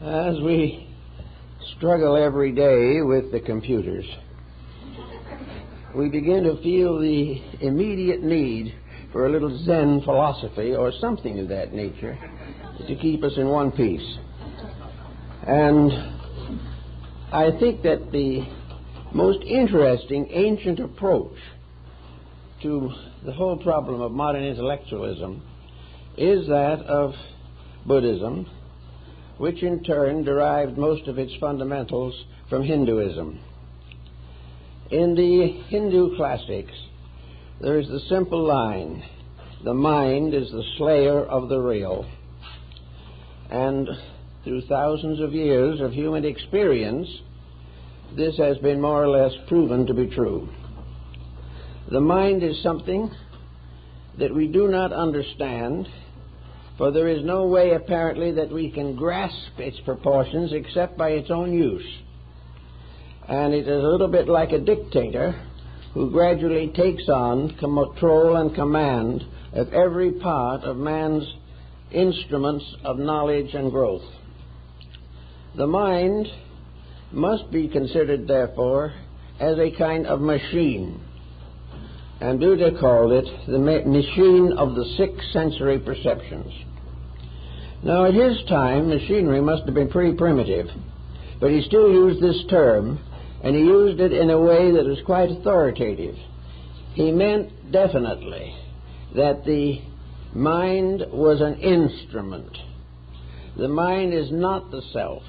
As we struggle every day with the computers, we begin to feel the immediate need for a little Zen philosophy or something of that nature to keep us in one piece. And I think that the most interesting ancient approach to the whole problem of modern intellectualism is that of Buddhism, which in turn derived most of its fundamentals from Hinduism. In the Hindu classics, there is the simple line, "The mind is the slayer of the real." And through thousands of years of human experience, this has been more or less proven to be true. The mind is something that we do not understand, for there is no way apparently that we can grasp its proportions except by its own use. And it is a little bit like a dictator who gradually takes on control and command of every part of man's instruments of knowledge and growth. The mind must be considered, therefore, as a kind of machine, and Buddha called it the machine of the six sensory perceptions. Now, at his time, machinery must have been pretty primitive, but he still used this term, and he used it in a way that was quite authoritative. He meant definitely that the mind was an instrument. The mind is not the self.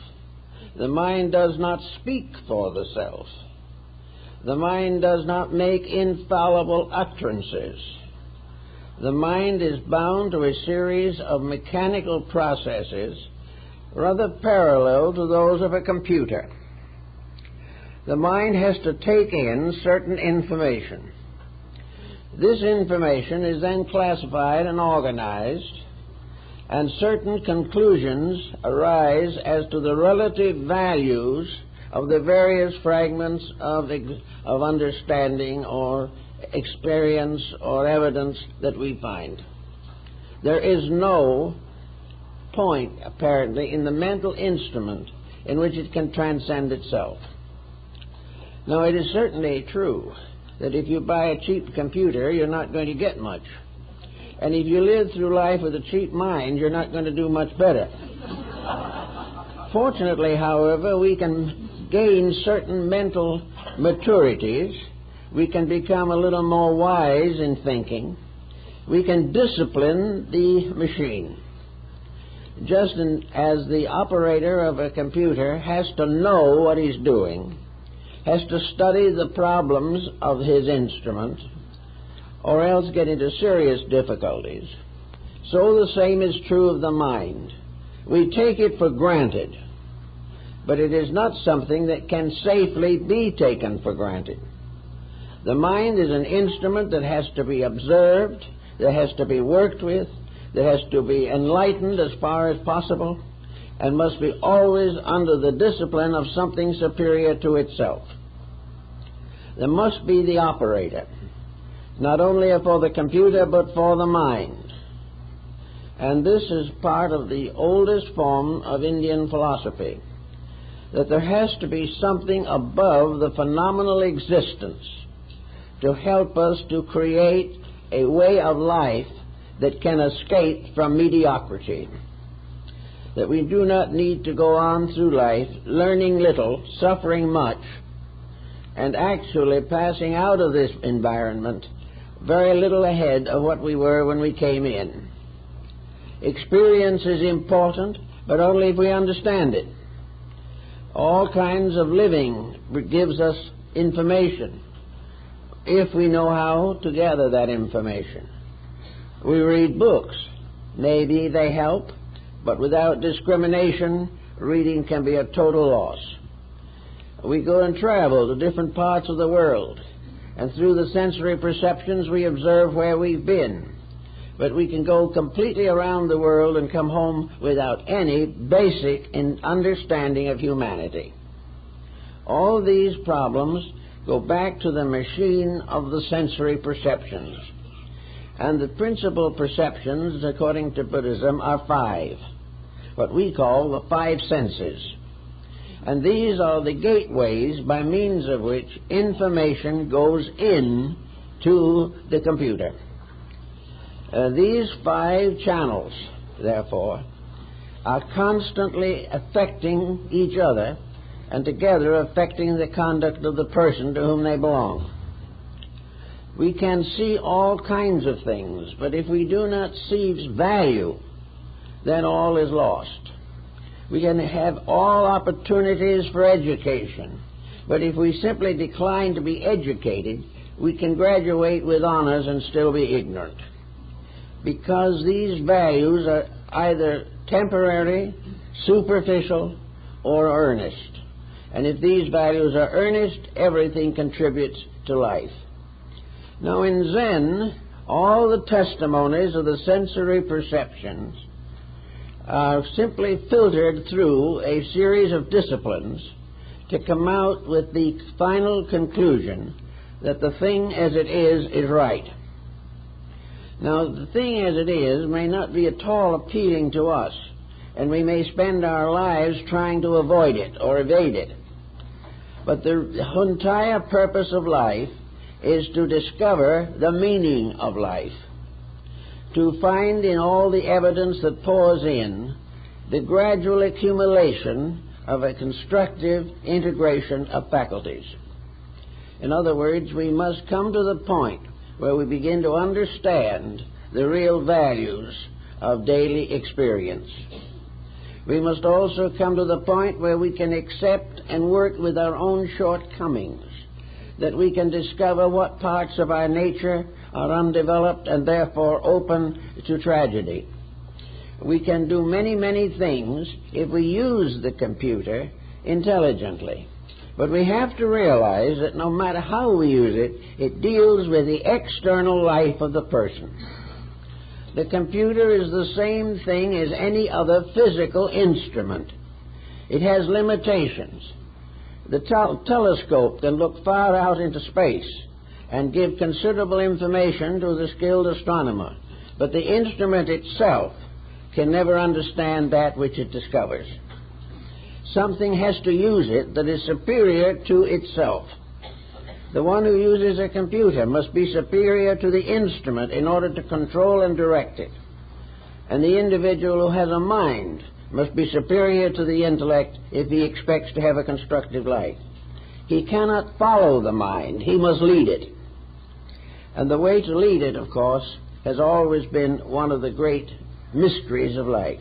The mind does not speak for the self. The mind does not make infallible utterances. The mind is bound to a series of mechanical processes rather parallel to those of a computer. The mind has to take in certain information. This information is then classified and organized, and certain conclusions arise as to the relative values of the various fragments of understanding or experience or evidence that we find. There is no point, apparently, in the mental instrument in which it can transcend itself. Now, it is certainly true that if you buy a cheap computer, you're not going to get much. And if you live through life with a cheap mind, you're not going to do much better. Fortunately, however, we can gain certain mental maturities. We can become a little more wise in thinking. We can discipline the machine. Just as the operator of a computer has to know what he's doing, has to study the problems of his instrument, or else get into serious difficulties, so the same is true of the mind. We take it for granted, but it is not something that can safely be taken for granted. The mind is an instrument that has to be observed, that has to be worked with, that has to be enlightened as far as possible, and must be always under the discipline of something superior to itself. There must be the operator, not only for the computer but for the mind. And this is part of the oldest form of Indian philosophy, that there has to be something above the phenomenal existence to help us to create a way of life that can escape from mediocrity. That we do not need to go on through life learning little, suffering much, and actually passing out of this environment very little ahead of what we were when we came in. Experience is important, but only if we understand it. All kinds of living gives us information if we know how to gather that information. We read books. Maybe they help, but without discrimination, reading can be a total loss. We go and travel to different parts of the world, and through the sensory perceptions we observe where we've been. But we can go completely around the world and come home without any basic understanding of humanity. All these problems go back to the machine of the sensory perceptions. And the principal perceptions, according to Buddhism, are five. what we call the five senses. And these are the gateways by means of which information goes in to the computer. These five channels, therefore, are constantly affecting each other and together affecting the conduct of the person to whom they belong. We can see all kinds of things, but if we do not see value, then all is lost. We can have all opportunities for education, but if we simply decline to be educated, we can graduate with honors and still be ignorant, because these values are either temporary, superficial, or earnest. And if these values are earnest, everything contributes to life. Now in Zen, all the testimonies of the sensory perceptions are simply filtered through a series of disciplines to come out with the final conclusion that the thing as it is right. Now, the thing as it is may not be at all appealing to us, and we may spend our lives trying to avoid it or evade it. But the entire purpose of life is to discover the meaning of life, to find in all the evidence that pours in the gradual accumulation of a constructive integration of faculties. In other words, we must come to the point where we begin to understand the real values of daily experience. We must also come to the point where we can accept and work with our own shortcomings, that we can discover what parts of our nature are undeveloped and therefore open to tragedy. We can do many, many things if we use the computer intelligently. But we have to realize that no matter how we use it, it deals with the external life of the person. The computer is the same thing as any other physical instrument. It has limitations. The telescope can look far out into space and give considerable information to the skilled astronomer, but the instrument itself can never understand that which it discovers. Something has to use it that is superior to itself. The one who uses a computer must be superior to the instrument in order to control and direct it. And the individual who has a mind must be superior to the intellect if he expects to have a constructive life. He cannot follow the mind, he must lead it. And the way to lead it, of course, has always been one of the great mysteries of life.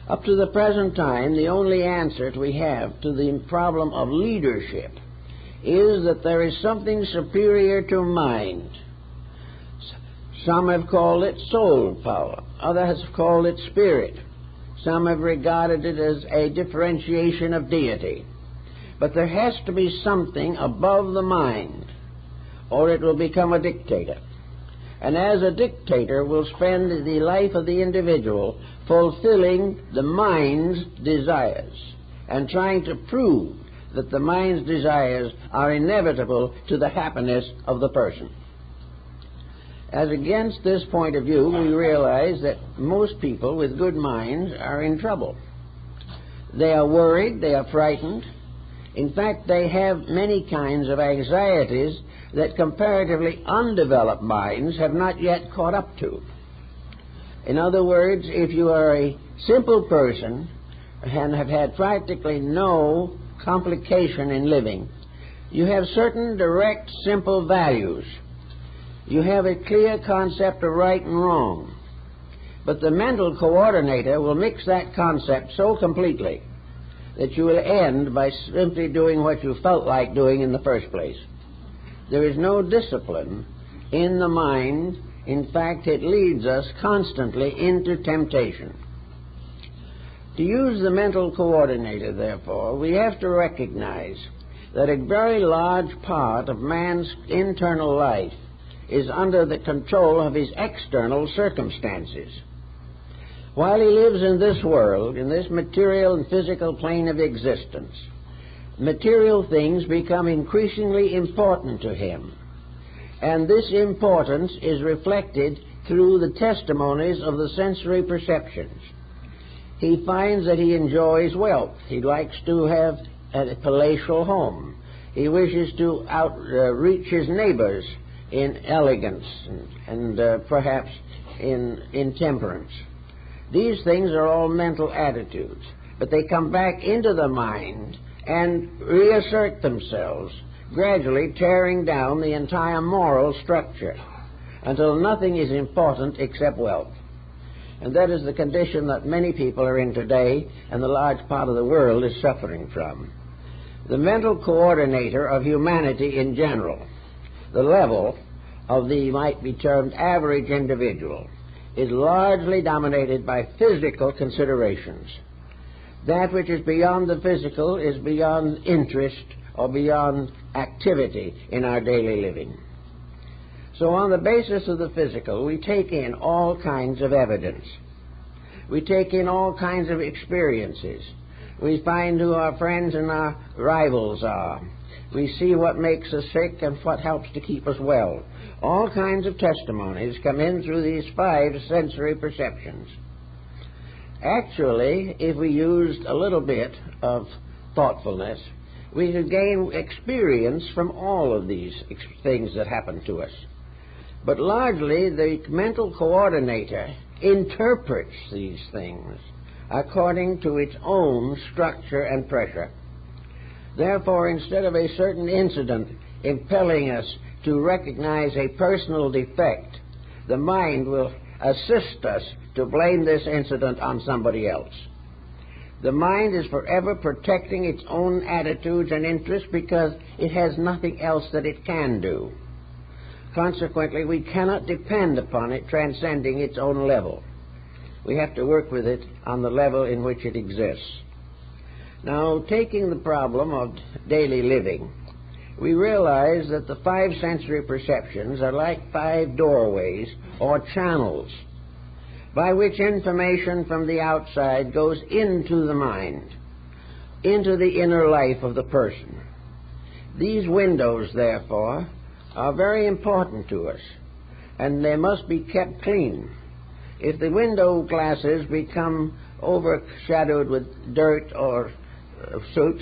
Up to the present time, the only answer we have to the problem of leadership is that there is something superior to mind. Some have called it soul power. Others have called it spirit. Some have regarded it as a differentiation of deity. But there has to be something above the mind, or it will become a dictator. And as a dictator will spend the life of the individual fulfilling the mind's desires and trying to prove that the mind's desires are inevitable to the happiness of the person. As against this point of view, we realize that most people with good minds are in trouble. They are worried, they are frightened. In fact, they have many kinds of anxieties that comparatively undeveloped minds have not yet caught up to. In other words, if you are a simple person and have had practically no complication in living, you have certain direct, simple values. You have a clear concept of right and wrong. But the mental coordinator will mix that concept so completely that you will end by simply doing what you felt like doing in the first place. There is no discipline in the mind. In fact, it leads us constantly into temptation. To use the mental coordinator, therefore, we have to recognize that a very large part of man's internal life is under the control of his external circumstances. While he lives in this world, in this material and physical plane of existence, material things become increasingly important to him. And this importance is reflected through the testimonies of the sensory perceptions. he finds that he enjoys wealth. He likes to have a palatial home. He wishes to outreach his neighbors in elegance and perhaps in temperance. These things are all mental attitudes, but they come back into the mind and reassert themselves, gradually tearing down the entire moral structure until nothing is important except wealth. And that is the condition that many people are in today, and the large part of the world is suffering from. The mental coordinator of humanity in general, the level of the might be termed average individual, is largely dominated by physical considerations. That which is beyond the physical is beyond interest or beyond activity in our daily living. So on the basis of the physical, we take in all kinds of evidence. We take in all kinds of experiences. We find who our friends and our rivals are. We see what makes us sick and what helps to keep us well. All kinds of testimonies come in through these 5 sensory perceptions. Actually, if we used a little bit of thoughtfulness, we could gain experience from all of these things that happen to us. But largely, the mental coordinator interprets these things according to its own structure and pressure. Therefore, instead of a certain incident impelling us to recognize a personal defect, the mind will assist us to blame this incident on somebody else. The mind is forever protecting its own attitudes and interests because it has nothing else that it can do. Consequently, we cannot depend upon it transcending its own level. We have to work with it on the level in which it exists. Now, taking the problem of daily living, we realize that the 5 sensory perceptions are like 5 doorways or channels by which information from the outside goes into the mind, into the inner life of the person. These windows, therefore, are very important to us, and they must be kept clean. If the window glasses become overshadowed with dirt or soot,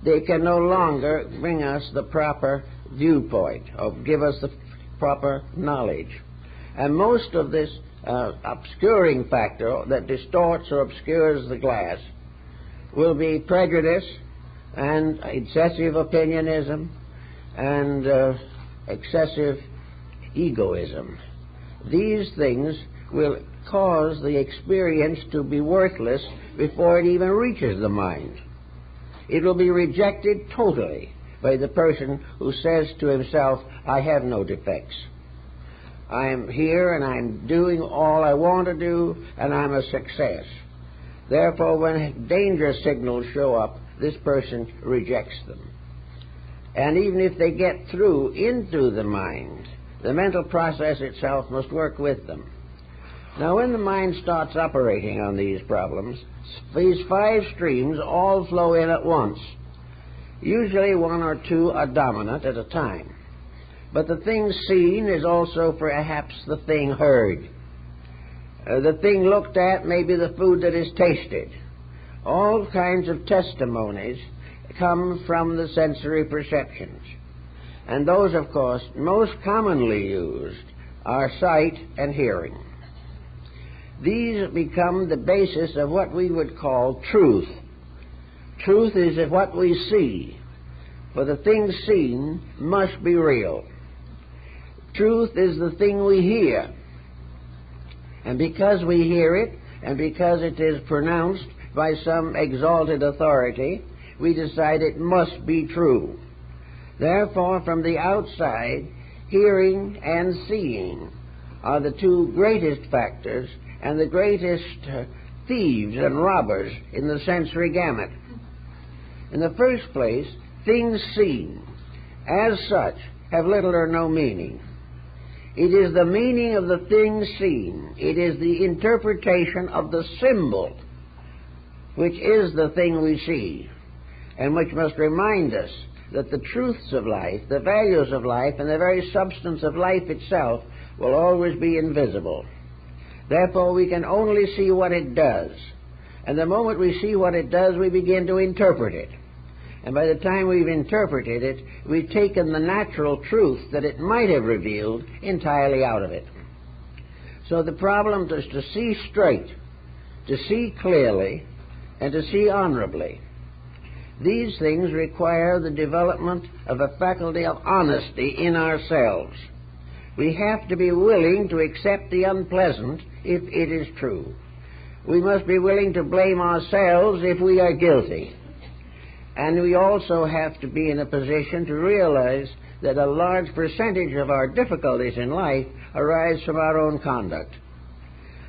they can no longer bring us the proper viewpoint or give us the proper knowledge. And most of this obscuring factor that distorts or obscures the glass will be prejudice and excessive opinionism and excessive egoism. These things will cause the experience to be worthless before it even reaches the mind. It will be rejected totally by the person who says to himself, I have no defects. I'm here and I'm doing all I want to do and I'm a success. Therefore, when danger signals show up, this person rejects them. And even if they get through into the mind, the mental process itself must work with them. Now, when the mind starts operating on these problems, these 5 streams all flow in at once. Usually 1 or 2 are dominant at a time. But the thing seen is also perhaps the thing heard. The thing looked at may be the food that is tasted. All kinds of testimonies come from the sensory perceptions. And those, of course, most commonly used are sight and hearing. These become the basis of what we would call truth. Truth is what we see, for the thing seen must be real. Truth is the thing we hear. And because we hear it, and because it is pronounced by some exalted authority, we decide it must be true. Therefore, from the outside, hearing and seeing are the 2 greatest factors and the greatest thieves and robbers in the sensory gamut. In the first place, things seen, as such, have little or no meaning. It is the meaning of the thing seen. It is the interpretation of the symbol, which is the thing we see, and which must remind us that the truths of life, the values of life, and the very substance of life itself will always be invisible. Therefore, we can only see what it does. And the moment we see what it does, we begin to interpret it. And by the time we've interpreted it, we've taken the natural truth that it might have revealed entirely out of it. So the problem is to see straight, to see clearly, and to see honorably. These things require the development of a faculty of honesty in ourselves. We have to be willing to accept the unpleasant if it is true. We must be willing to blame ourselves if we are guilty. And we also have to be in a position to realize that a large percentage of our difficulties in life arise from our own conduct.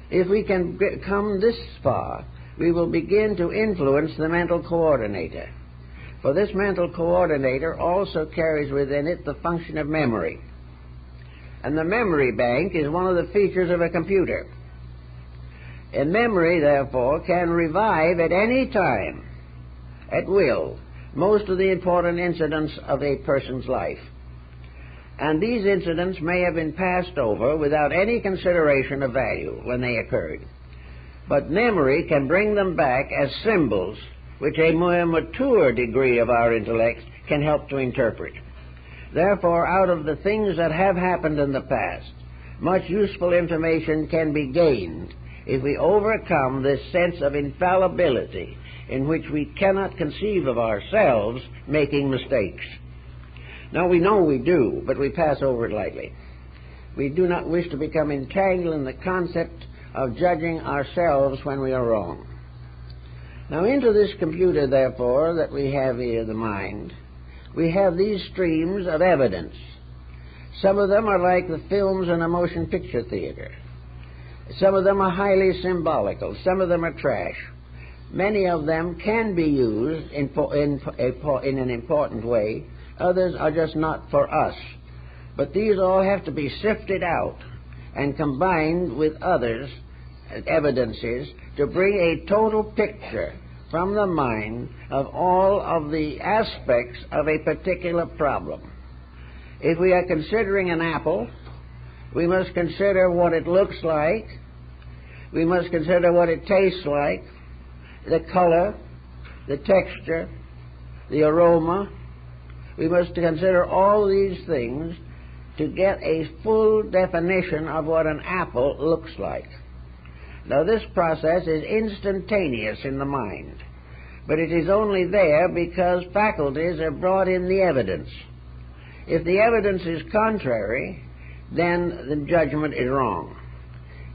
If we can come this far, we will begin to influence the mental coordinator. For this mental coordinator also carries within it the function of memory. And the memory bank is one of the features of a computer. And memory, therefore, can revive at any time, at will, most of the important incidents of a person's life. And these incidents may have been passed over without any consideration of value when they occurred. But memory can bring them back as symbols which a more mature degree of our intellect can help to interpret. Therefore, out of the things that have happened in the past, much useful information can be gained if we overcome this sense of infallibility in which we cannot conceive of ourselves making mistakes. Now, we know we do, but we pass over it lightly. We do not wish to become entangled in the concept of judging ourselves when we are wrong. Now, into this computer, therefore, that we have here, the mind, we have these streams of evidence. Some of them are like the films in a motion picture theater. Some of them are highly symbolical. Some of them are trash. Many of them can be used in an important way. Others are just not for us. But these all have to be sifted out and combined with others, evidences, to bring a total picture from the mind of all of the aspects of a particular problem. If we are considering an apple, we must consider what it looks like. We must consider what it tastes like, the color, the texture, the aroma. We must consider all these things to get a full definition of what an apple looks like. Now, this process is instantaneous in the mind, but it is only there because faculties have brought in the evidence. If the evidence is contrary, then the judgment is wrong.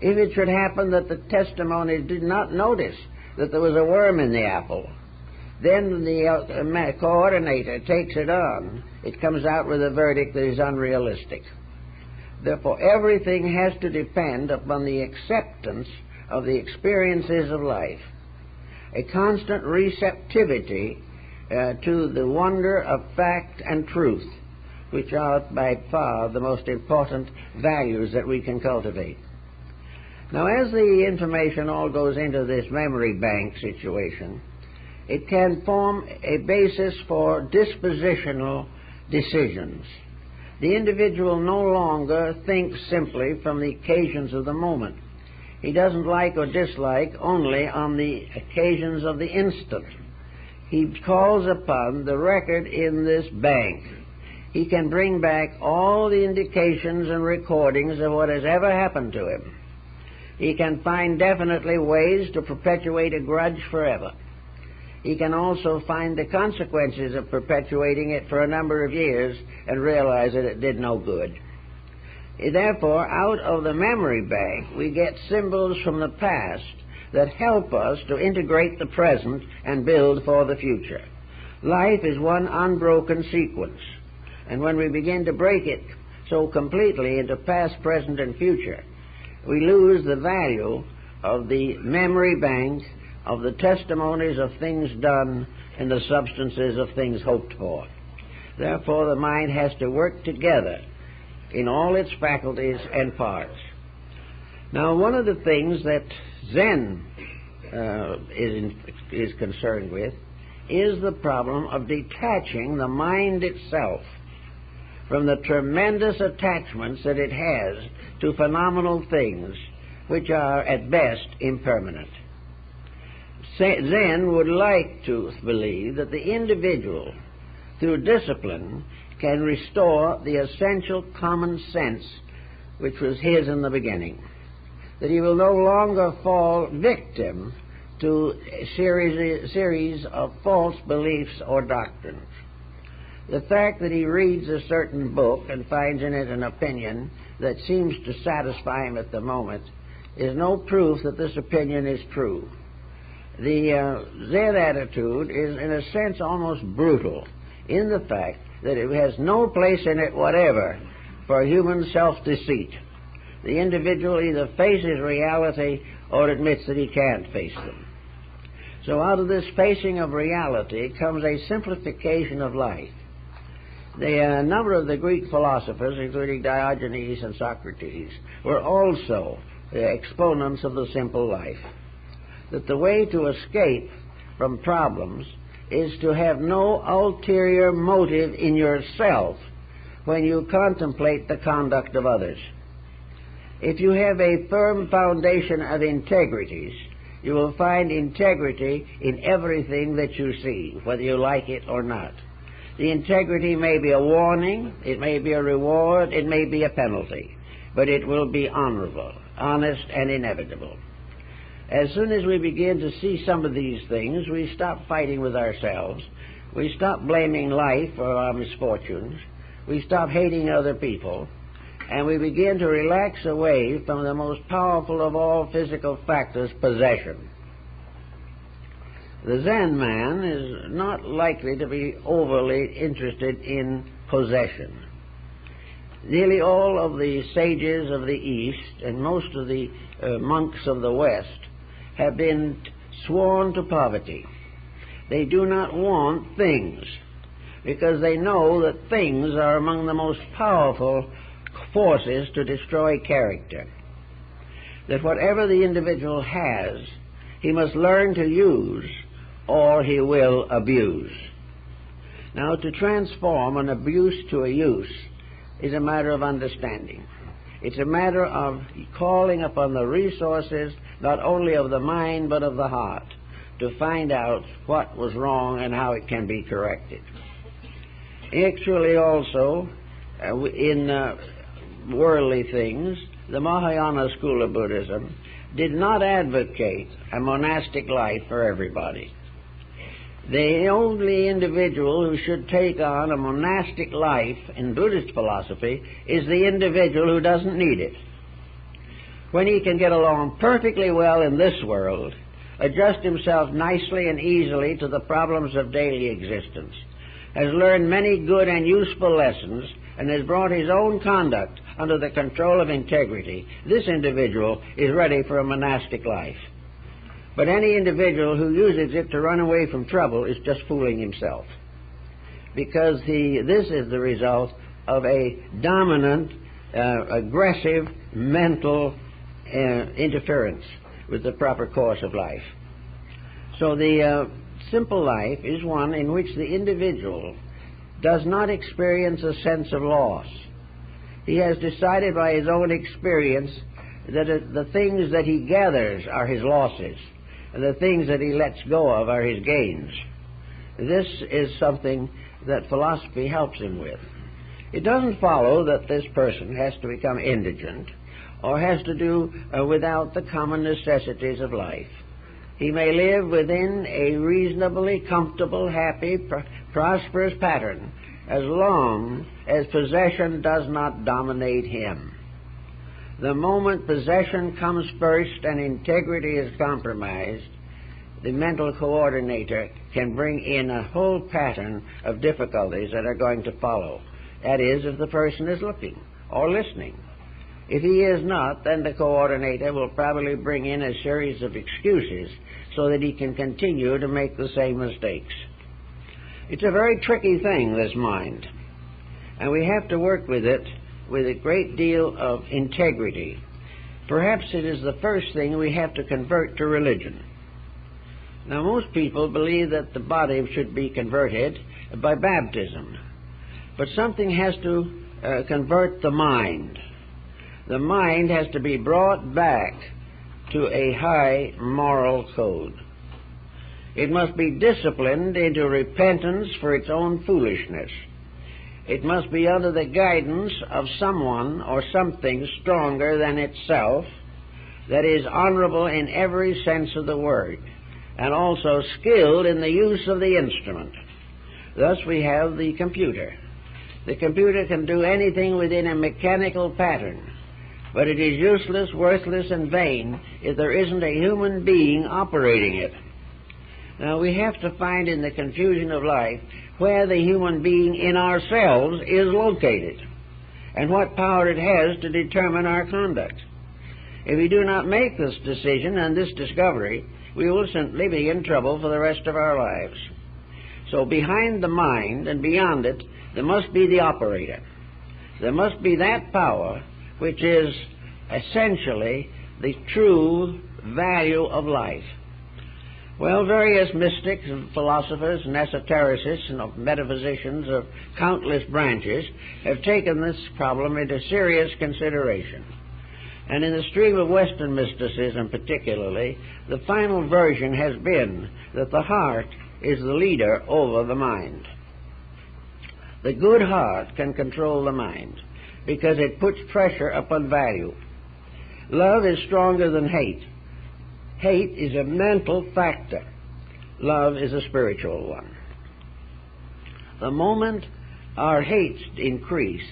If it should happen that the testimony did not notice that there was a worm in the apple, then the coordinator takes it on. It comes out with a verdict that is unrealistic. Therefore, everything has to depend upon the acceptance of the experiences of life, a constant receptivity to the wonder of fact and truth, which are by far the most important values that we can cultivate. Now, as the information all goes into this memory bank situation, it can form a basis for dispositional decisions. The individual no longer thinks simply from the occasions of the moment. He doesn't like or dislike only on the occasions of the instant. He calls upon the record in this bank. He can bring back all the indications and recordings of what has ever happened to him. He can find definitely ways to perpetuate a grudge forever. He can also find the consequences of perpetuating it for a number of years and realize that it did no good. Therefore, out of the memory bank, we get symbols from the past that help us to integrate the present and build for the future. Life is one unbroken sequence, and when we begin to break it so completely into past, present, and future, we lose the value of the memory bank, of the testimonies of things done, and the substances of things hoped for. Therefore, the mind has to work together in all its faculties and parts. Now, one of the things that Zen is concerned with is the problem of detaching the mind itself from the tremendous attachments that it has to phenomenal things which are at best impermanent. Zen would like to believe that the individual, through discipline, can restore the essential common sense which was his in the beginning. That he will no longer fall victim to a series of false beliefs or doctrines. The fact that he reads a certain book and finds in it an opinion that seems to satisfy him at the moment is no proof that this opinion is true. The Zen attitude is, in a sense, almost brutal in the fact that it has no place in it whatever for human self-deceit. The individual either faces reality or admits that he can't face them. So out of this facing of reality comes a simplification of life. The number of the Greek philosophers, including Diogenes and Socrates, were also exponents of the simple life. That the way to escape from problems is to have no ulterior motive in yourself when you contemplate the conduct of others. If you have a firm foundation of integrities, you will find integrity in everything that you see, whether you like it or not. The integrity may be a warning, it may be a reward, it may be a penalty, but it will be honorable, honest, and inevitable. As soon as we begin to see some of these things, we stop fighting with ourselves, we stop blaming life for our misfortunes, we stop hating other people, and we begin to relax away from the most powerful of all physical factors, possession. The Zen man is not likely to be overly interested in possession. Nearly all of the sages of the East and most of the monks of the West have been sworn to poverty. They do not want things because they know that things are among the most powerful forces to destroy character. That whatever the individual has, he must learn to use or he will abuse. Now, to transform an abuse to a use is a matter of understanding. It's a matter of calling upon the resources not only of the mind but of the heart to find out what was wrong and how it can be corrected. Actually, also, in worldly things, the Mahayana school of Buddhism did not advocate a monastic life for everybody. The only individual who should take on a monastic life in Buddhist philosophy is the individual who doesn't need it. When he can get along perfectly well in this world, adjust himself nicely and easily to the problems of daily existence, has learned many good and useful lessons, and has brought his own conduct under the control of integrity, this individual is ready for a monastic life. But any individual who uses it to run away from trouble is just fooling himself, because this is the result of a dominant, aggressive mental interference with the proper course of life. So the simple life is one in which the individual does not experience a sense of loss. He has decided by his own experience that the things that he gathers are his losses, and the things that he lets go of are his gains. This is something that philosophy helps him with. It doesn't follow that this person has to become indigent or has to do without the common necessities of life. He may live within a reasonably comfortable, happy, prosperous pattern as long as possession does not dominate him. The moment possession comes first and integrity is compromised, the mental coordinator can bring in a whole pattern of difficulties that are going to follow. That is, if the person is looking or listening. If he is not, then the coordinator will probably bring in a series of excuses so that he can continue to make the same mistakes. It's a very tricky thing, this mind, and we have to work with it with a great deal of integrity. Perhaps it is the first thing we have to convert to religion. Now, most people believe that the body should be converted by baptism, but something has to convert the mind. The mind has to be brought back to a high moral code. It must be disciplined into repentance for its own foolishness. It must be under the guidance of someone or something stronger than itself, that is honorable in every sense of the word, and also skilled in the use of the instrument. Thus we have the computer. The computer can do anything within a mechanical pattern, but it is useless, worthless, and vain if there isn't a human being operating it. Now we have to find in the confusion of life where the human being in ourselves is located, and what power it has to determine our conduct. If we do not make this decision and this discovery, we will simply be in trouble for the rest of our lives. So behind the mind and beyond it, there must be the operator. There must be that power which is essentially the true value of life. Well, various mystics and philosophers and esotericists and metaphysicians of countless branches have taken this problem into serious consideration. And in the stream of Western mysticism particularly, the final version has been that the heart is the leader over the mind. The good heart can control the mind because it puts pressure upon value. Love is stronger than hate. Hate is a mental factor. Love is a spiritual one. The moment our hates increase,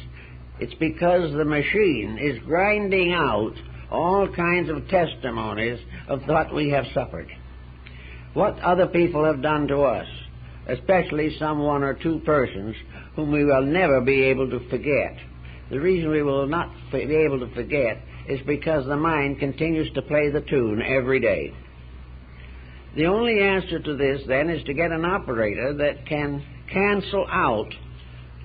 it's because the machine is grinding out all kinds of testimonies of what we have suffered, what other people have done to us, especially some one or two persons whom we will never be able to forget. The reason we will not be able to forget is because the mind continues to play the tune every day. The only answer to this, then, is to get an operator that can cancel out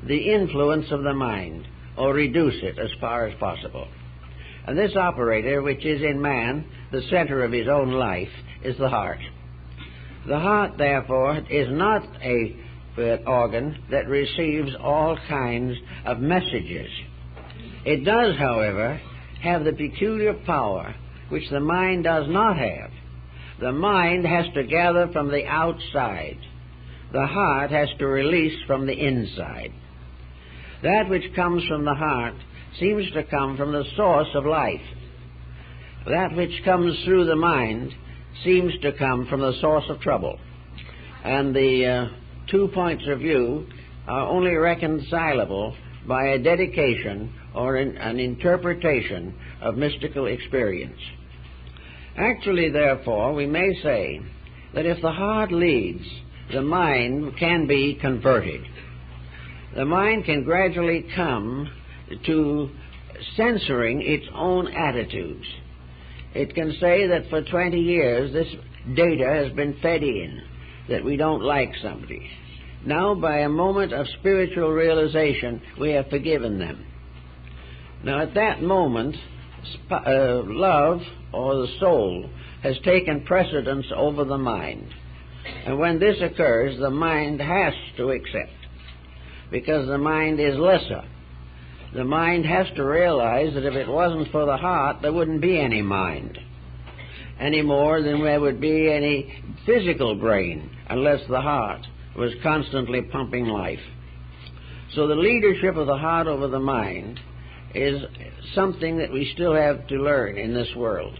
the influence of the mind, or reduce it as far as possible. And this operator, which is in man the center of his own life, is the heart. The heart, therefore, is not an organ that receives all kinds of messages. It does, however, have the peculiar power which the mind does not have. The mind has to gather from the outside. The heart has to release from the inside. That which comes from the heart seems to come from the source of life. That which comes through the mind seems to come from the source of trouble. And the 2 points of view are only reconcilable by a dedication or an interpretation of mystical experience. Actually, therefore, we may say that if the heart leads, the mind can be converted. The mind can gradually come to censoring its own attitudes. It can say that for 20 years this data has been fed in, that we don't like somebody. Now, by a moment of spiritual realization, we have forgiven them. Now, at that moment, love, or the soul, has taken precedence over the mind. And when this occurs, the mind has to accept, because the mind is lesser. The mind has to realize that if it wasn't for the heart, there wouldn't be any mind, any more than there would be any physical brain, unless the heart was constantly pumping life. So the leadership of the heart over the mind is something that we still have to learn in this world.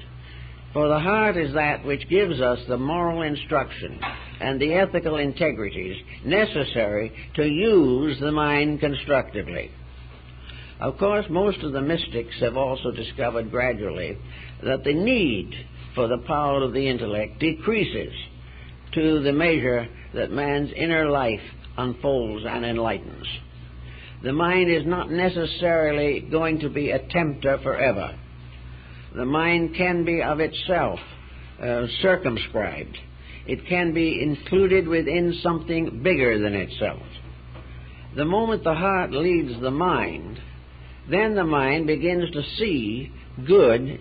For the heart is that which gives us the moral instruction and the ethical integrities necessary to use the mind constructively. Of course, most of the mystics have also discovered gradually that the need for the power of the intellect decreases to the measure that man's inner life unfolds and enlightens. The mind is not necessarily going to be a tempter forever. The mind can be of itself circumscribed. It can be included within something bigger than itself. The moment the heart leads the mind, then the mind begins to see good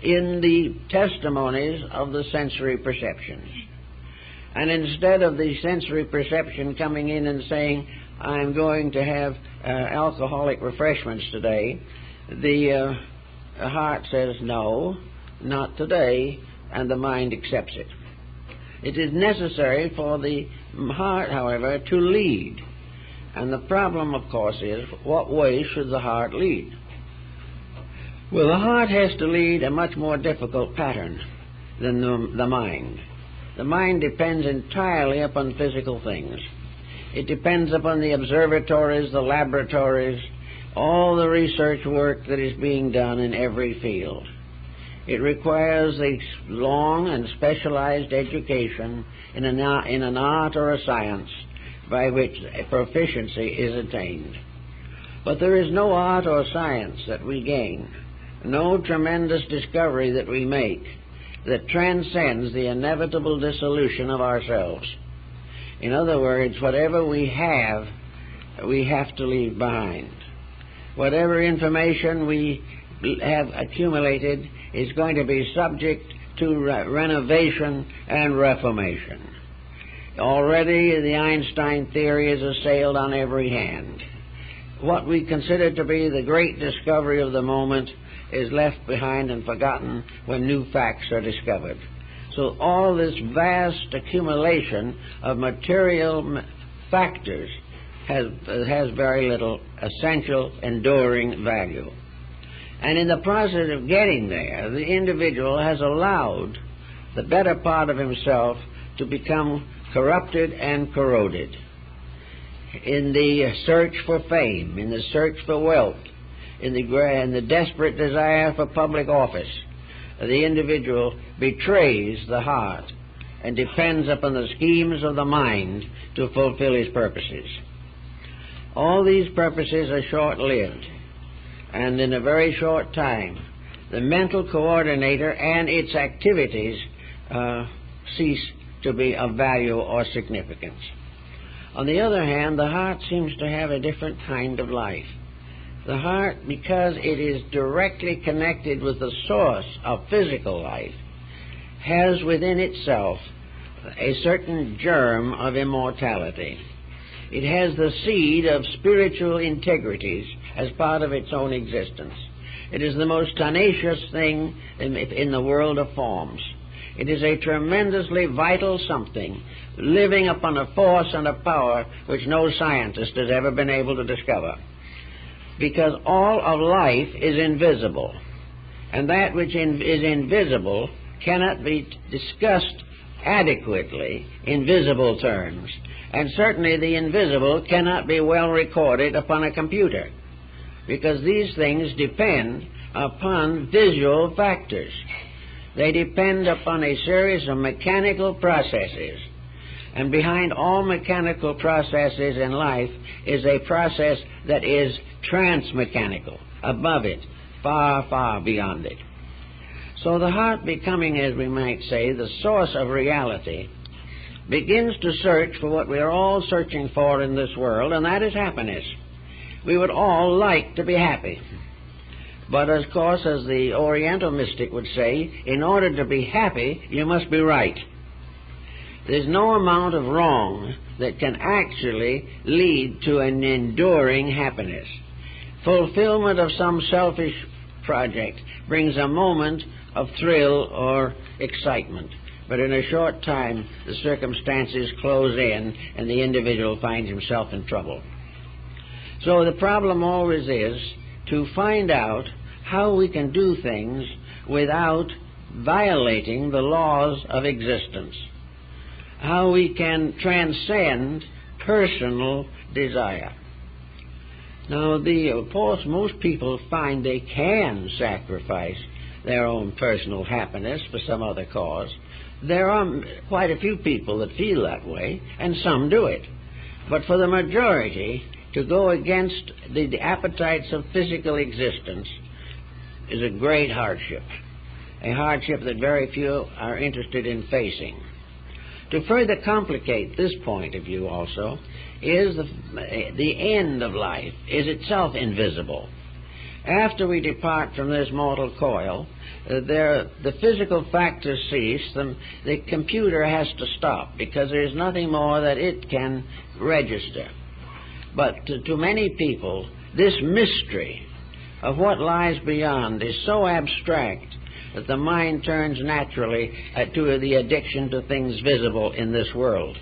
in the testimonies of the sensory perceptions. And instead of the sensory perception coming in and saying, I'm going to have alcoholic refreshments today, the heart says, no, not today, and the mind accepts it. It is necessary for the heart, however, to lead. And the problem, of course, is what way should the heart lead? Well, the heart has to lead a much more difficult pattern than the mind. The mind depends entirely upon physical things. It depends upon the observatories, the laboratories, all the research work that is being done in every field. It requires a long and specialized education in an art or a science by which a proficiency is attained. But there is no art or science that we gain, no tremendous discovery that we make that transcends the inevitable dissolution of ourselves. In other words, whatever we have to leave behind. Whatever information we have accumulated is going to be subject to renovation and reformation. Already the Einstein theory is assailed on every hand. What we consider to be the great discovery of the moment is left behind and forgotten when new facts are discovered. So all this vast accumulation of material factors has very little essential, enduring value. And in the process of getting there, the individual has allowed the better part of himself to become corrupted and corroded. In the search for fame, in the search for wealth, in the desperate desire for public office, the individual betrays the heart and depends upon the schemes of the mind to fulfill his purposes. All these purposes are short-lived, and in a very short time, the mental coordinator and its activities cease to be of value or significance. On the other hand, the heart seems to have a different kind of life. The heart, because it is directly connected with the source of physical life, has within itself a certain germ of immortality. It has the seed of spiritual integrities as part of its own existence. It is the most tenacious thing in the world of forms. It is a tremendously vital something, living upon a force and a power which no scientist has ever been able to discover. Because all of life is invisible, and that which is invisible cannot be discussed adequately in visible terms, and certainly the invisible cannot be well recorded upon a computer, because these things depend upon visual factors. They depend upon a series of mechanical processes, and behind all mechanical processes in life is a process that is transmechanical, above it, far, far beyond it. So the heart, becoming, as we might say, the source of reality, begins to search for what we are all searching for in this world, and that is happiness. We would all like to be happy. But of course, as the Oriental mystic would say, in order to be happy, you must be right. There's no amount of wrong that can actually lead to an enduring happiness. Fulfillment of some selfish project brings a moment of thrill or excitement, but in a short time the circumstances close in and the individual finds himself in trouble. So the problem always is to find out how we can do things without violating the laws of existence, how we can transcend personal desire. Now, of course, most people find they can sacrifice their own personal happiness for some other cause. There are quite a few people that feel that way, and some do it. But for the majority, to go against the appetites of physical existence is a great hardship, a hardship that very few are interested in facing. To further complicate this point of view also is the end of life is itself invisible. After we depart from this mortal coil, the physical factors cease, the computer has to stop because there is nothing more that it can register. But to many people, this mystery of what lies beyond is so abstract that the mind turns naturally to the addiction to things visible in this world.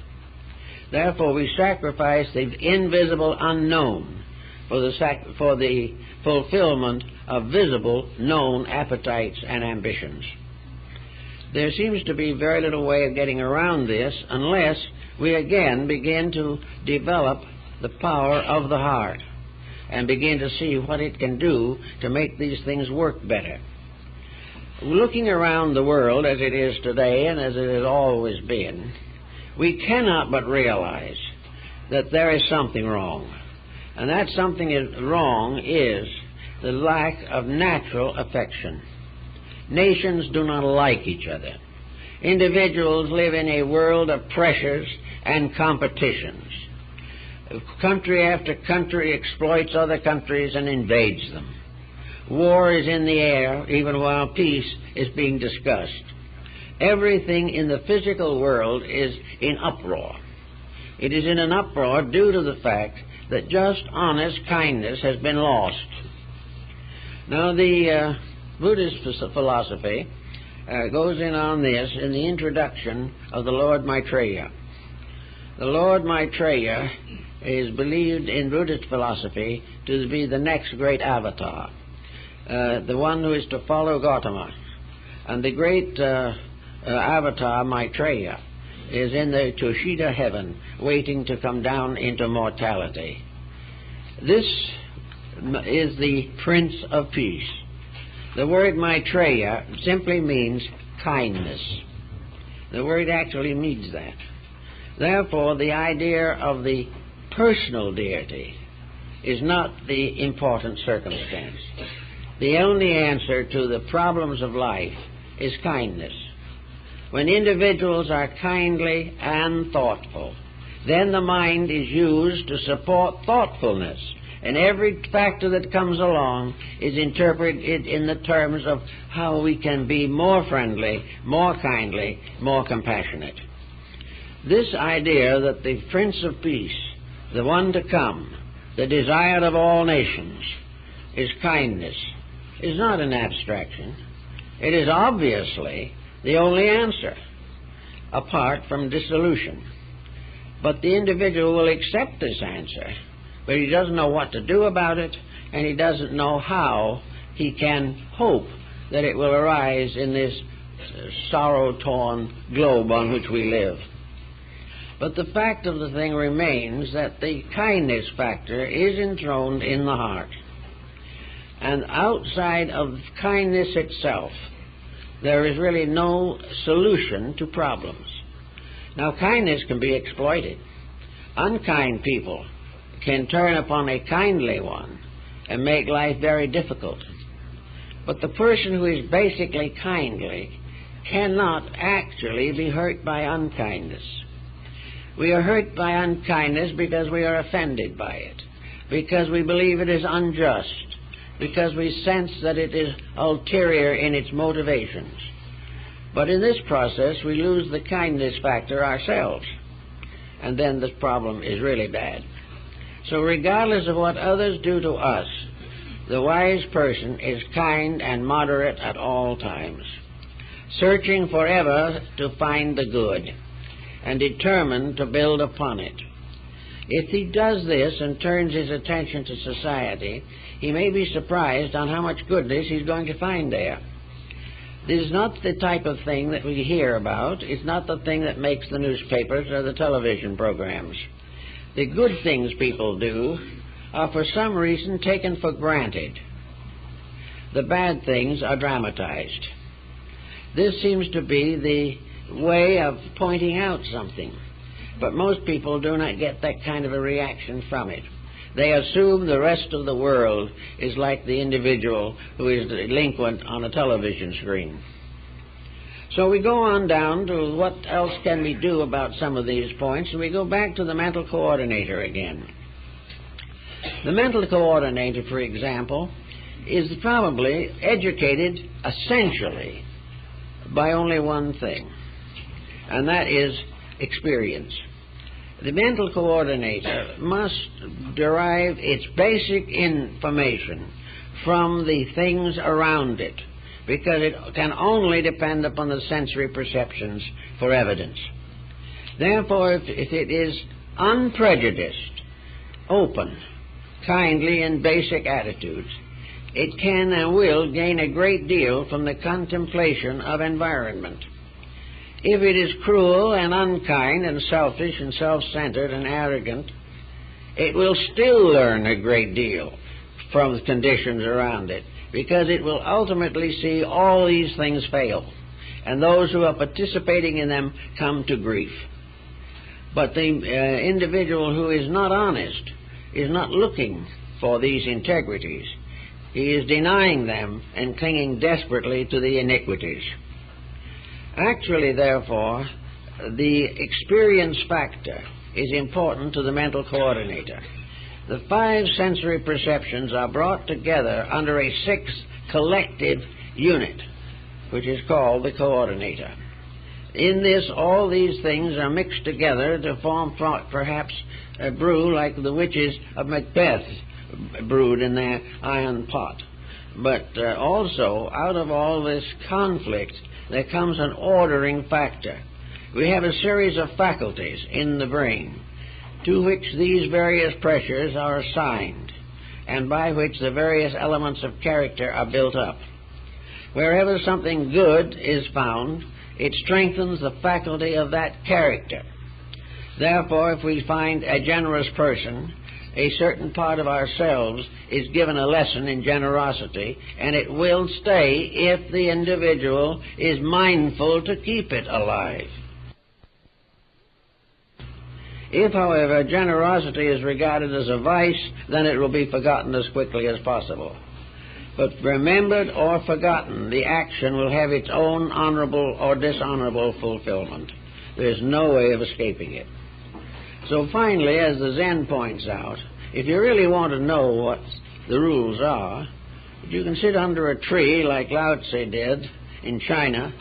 Therefore, we sacrifice the invisible unknown for the fulfillment of visible known appetites and ambitions. There seems to be very little way of getting around this unless we again begin to develop the power of the heart and begin to see what it can do to make these things work better. Looking around the world as it is today and as it has always been, we cannot but realize that there is something wrong. And that something wrong is the lack of natural affection. Nations do not like each other. Individuals live in a world of pressures and competitions. Country after country exploits other countries and invades them. War is in the air even while peace is being discussed. Everything in the physical world is in uproar. It is in an uproar due to the fact that just honest kindness has been lost. Now, the Buddhist philosophy goes in on this in the introduction of the Lord Maitreya. The Lord Maitreya is believed in Buddhist philosophy to be the next great avatar, the one who is to follow Gautama. And the great avatar Maitreya is in the Tushita heaven, waiting to come down into mortality. This is the Prince of Peace. The word Maitreya simply means kindness. The word actually means that. Therefore, the idea of the personal deity is not the important circumstance. The only answer to the problems of life is kindness. When individuals are kindly and thoughtful, then the mind is used to support thoughtfulness, and every factor that comes along is interpreted in the terms of how we can be more friendly, more kindly, more compassionate. This idea that the Prince of Peace, the one to come, the desire of all nations, is kindness, is not an abstraction. It is obviously the only answer, apart from dissolution. But the individual will accept this answer, but he doesn't know what to do about it, and he doesn't know how he can hope that it will arise in this sorrow-torn globe on which we live. But the fact of the thing remains that the kindness factor is enthroned in the heart. And outside of kindness itself, there is really no solution to problems. Now, kindness can be exploited. Unkind people can turn upon a kindly one and make life very difficult. But the person who is basically kindly cannot actually be hurt by unkindness. We are hurt by unkindness because we are offended by it, because we believe it is unjust, because we sense that it is ulterior in its motivations. But in this process, we lose the kindness factor ourselves, and then this problem is really bad. So regardless of what others do to us, the wise person is kind and moderate at all times, searching forever to find the good, and determined to build upon it. If he does this and turns his attention to society, he may be surprised on how much goodness he's going to find there. This is not the type of thing that we hear about. It's not the thing that makes the newspapers or the television programs. The good things people do are for some reason taken for granted. The bad things are dramatized. This seems to be the way of pointing out something, but most people do not get that kind of a reaction from it. They assume the rest of the world is like the individual who is delinquent on a television screen. So we go on down to what else can we do about some of these points, and we go back to the mental coordinator again. The mental coordinator, for example, is probably educated essentially by only one thing, and that is experience. The mental coordinator must derive its basic information from the things around it, because it can only depend upon the sensory perceptions for evidence. Therefore, if it is unprejudiced, open, kindly, and basic attitudes, it can and will gain a great deal from the contemplation of environment. If it is cruel and unkind and selfish and self-centered and arrogant, it will still learn a great deal from the conditions around it, because it will ultimately see all these things fail, and those who are participating in them come to grief. But the individual who is not honest is not looking for these integrities. He is denying them and clinging desperately to the iniquities. Actually, therefore, the experience factor is important to the mental coordinator. The 5 sensory perceptions are brought together under a 6th collective unit, which is called the coordinator. In this, all these things are mixed together to form perhaps a brew like the witches of Macbeth brewed in their iron pot. But also, out of all this conflict, there comes an ordering factor. We have a series of faculties in the brain to which these various pressures are assigned, and by which the various elements of character are built up. Wherever something good is found, it strengthens the faculty of that character. Therefore, if we find a generous person, a certain part of ourselves is given a lesson in generosity, and it will stay if the individual is mindful to keep it alive. If, however, generosity is regarded as a vice, then it will be forgotten as quickly as possible. But remembered or forgotten, the action will have its own honorable or dishonorable fulfillment. There's no way of escaping it. So finally, as the Zen points out, if you really want to know what the rules are, you can sit under a tree like Lao Tse did in China,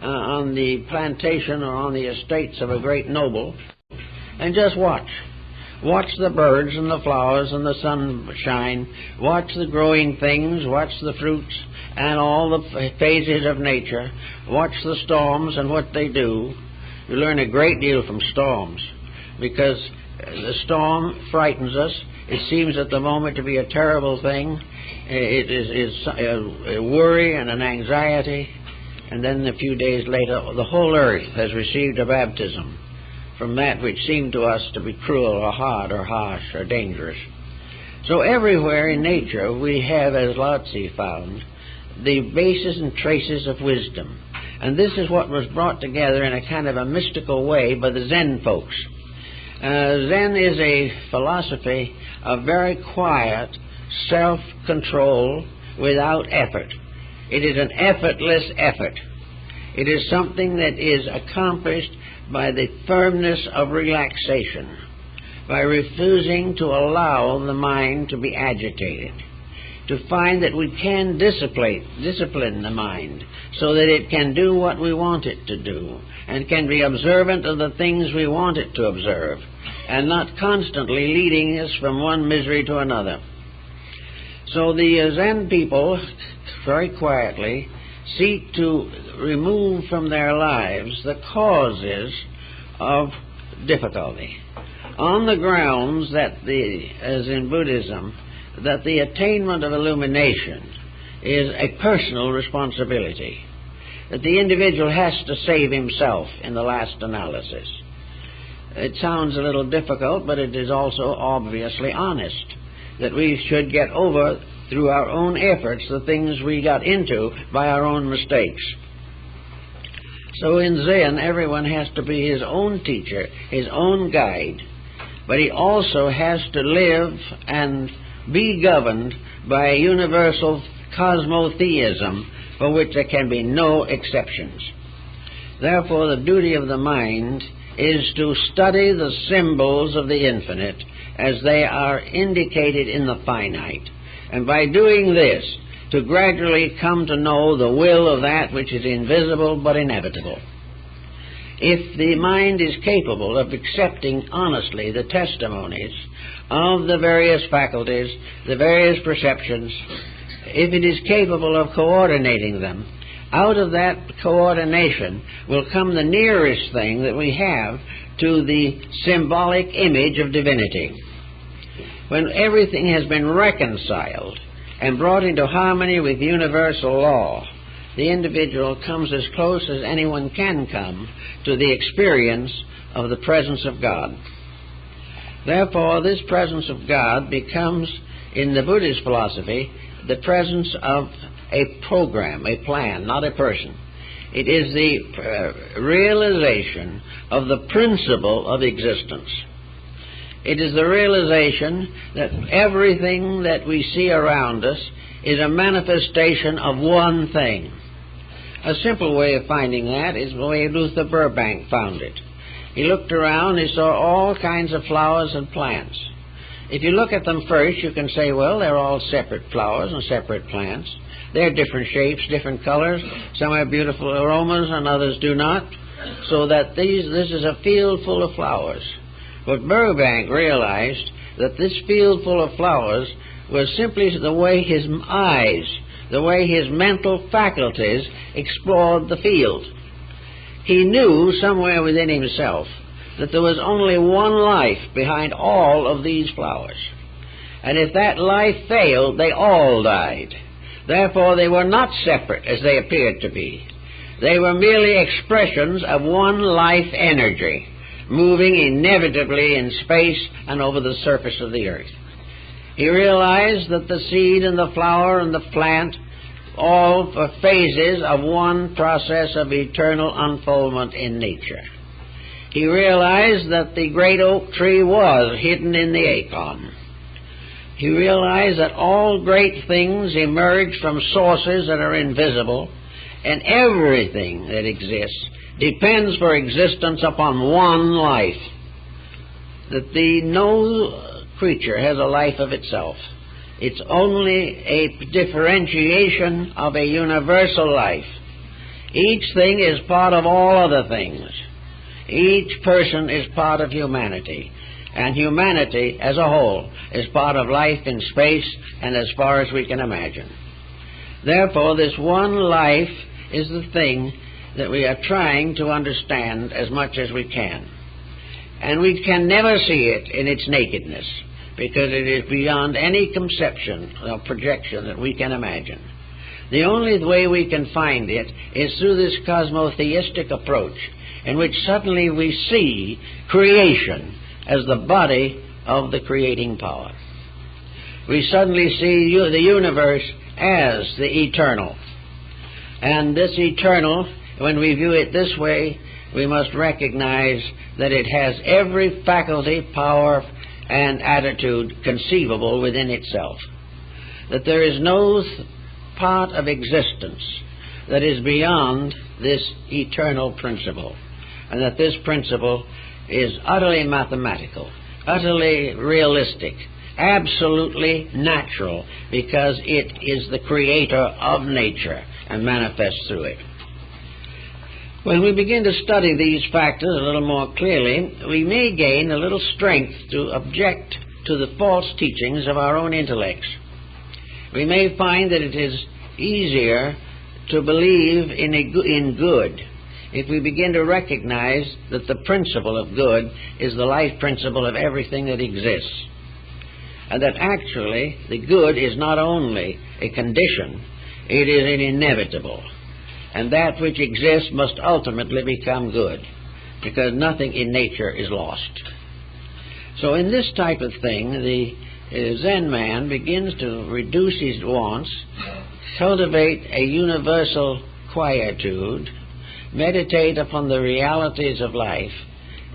on the plantation or on the estates of a great noble, and just watch. Watch the birds and the flowers and the sunshine. Watch the growing things. Watch the fruits and all the phases of nature. Watch the storms and what they do. You learn a great deal from storms, because the storm frightens us. It seems at the moment to be a terrible thing. It is a worry and an anxiety. And then a few days later, the whole earth has received a baptism from that which seemed to us to be cruel or hard or harsh or dangerous. So everywhere in nature we have, as Lao Tse found, the basis and traces of wisdom. And this is what was brought together in a kind of a mystical way by the Zen folks. Zen is a philosophy of very quiet self-control without effort. It is an effortless effort. It is something that is accomplished by the firmness of relaxation, by refusing to allow the mind to be agitated, to find that we can discipline the mind so that it can do what we want it to do and can be observant of the things we want it to observe, and not constantly leading us from one misery to another. So the Zen people, very quietly, seek to remove from their lives the causes of difficulty, on the grounds that as in Buddhism, that the attainment of illumination is a personal responsibility, that the individual has to save himself in the last analysis. It sounds a little difficult, but it is also obviously honest, that we should get over through our own efforts the things we got into by our own mistakes. So in Zen, everyone has to be his own teacher, his own guide, but he also has to live and be governed by a universal cosmotheism for which there can be no exceptions. Therefore, the duty of the mind is to study the symbols of the infinite as they are indicated in the finite, and by doing this, to gradually come to know the will of that which is invisible but inevitable. If the mind is capable of accepting honestly the testimonies of the various faculties, the various perceptions, if it is capable of coordinating them, out of that coordination will come the nearest thing that we have to the symbolic image of divinity. When everything has been reconciled and brought into harmony with universal law, the individual comes as close as anyone can come to the experience of the presence of God. Therefore, this presence of God becomes, in the Buddhist philosophy, the presence of a program, a plan, not a person. It is the realization of the principle of existence. It is the realization that everything that we see around us is a manifestation of one thing. A simple way of finding that is the way Luther Burbank found it. He looked around, he saw all kinds of flowers and plants. If you look at them first, you can say, well, they're all separate flowers and separate plants. They're different shapes, different colors. Some have beautiful aromas and others do not. So that this is a field full of flowers. But Burbank realized that this field full of flowers was simply the way his eyes, the way his mental faculties explored the field. He knew somewhere within himself that there was only one life behind all of these flowers. And if that life failed, they all died. Therefore, they were not separate as they appeared to be. They were merely expressions of one life energy, moving inevitably in space and over the surface of the earth. He realized that the seed and the flower and the plant, all phases of one process of eternal unfoldment in nature. He realized that the great oak tree was hidden in the acorn. He realized that all great things emerge from sources that are invisible, and everything that exists depends for existence upon one life. That no creature has a life of itself. It's only a differentiation of a universal life. Each thing is part of all other things. Each person is part of humanity. And humanity as a whole is part of life in space and as far as we can imagine. Therefore, this one life is the thing that we are trying to understand as much as we can. And we can never see it in its nakedness, because it is beyond any conception or projection that we can imagine. The only way we can find it is through this cosmotheistic approach, in which suddenly we see creation as the body of the creating power. We suddenly see the universe as the eternal. And this eternal, when we view it this way, we must recognize that it has every faculty, power, and attitude conceivable within itself. That there is no part of existence that is beyond this eternal principle, and that this principle is utterly mathematical, utterly realistic, absolutely natural, because it is the creator of nature and manifests through it. When we begin to study these factors a little more clearly, we may gain a little strength to object to the false teachings of our own intellects. We may find that it is easier to believe in good if we begin to recognize that the principle of good is the life principle of everything that exists, and that actually the good is not only a condition, it is an inevitable. And that which exists must ultimately become good, because nothing in nature is lost. So in this type of thing, the Zen man begins to reduce his wants, cultivate a universal quietude, meditate upon the realities of life,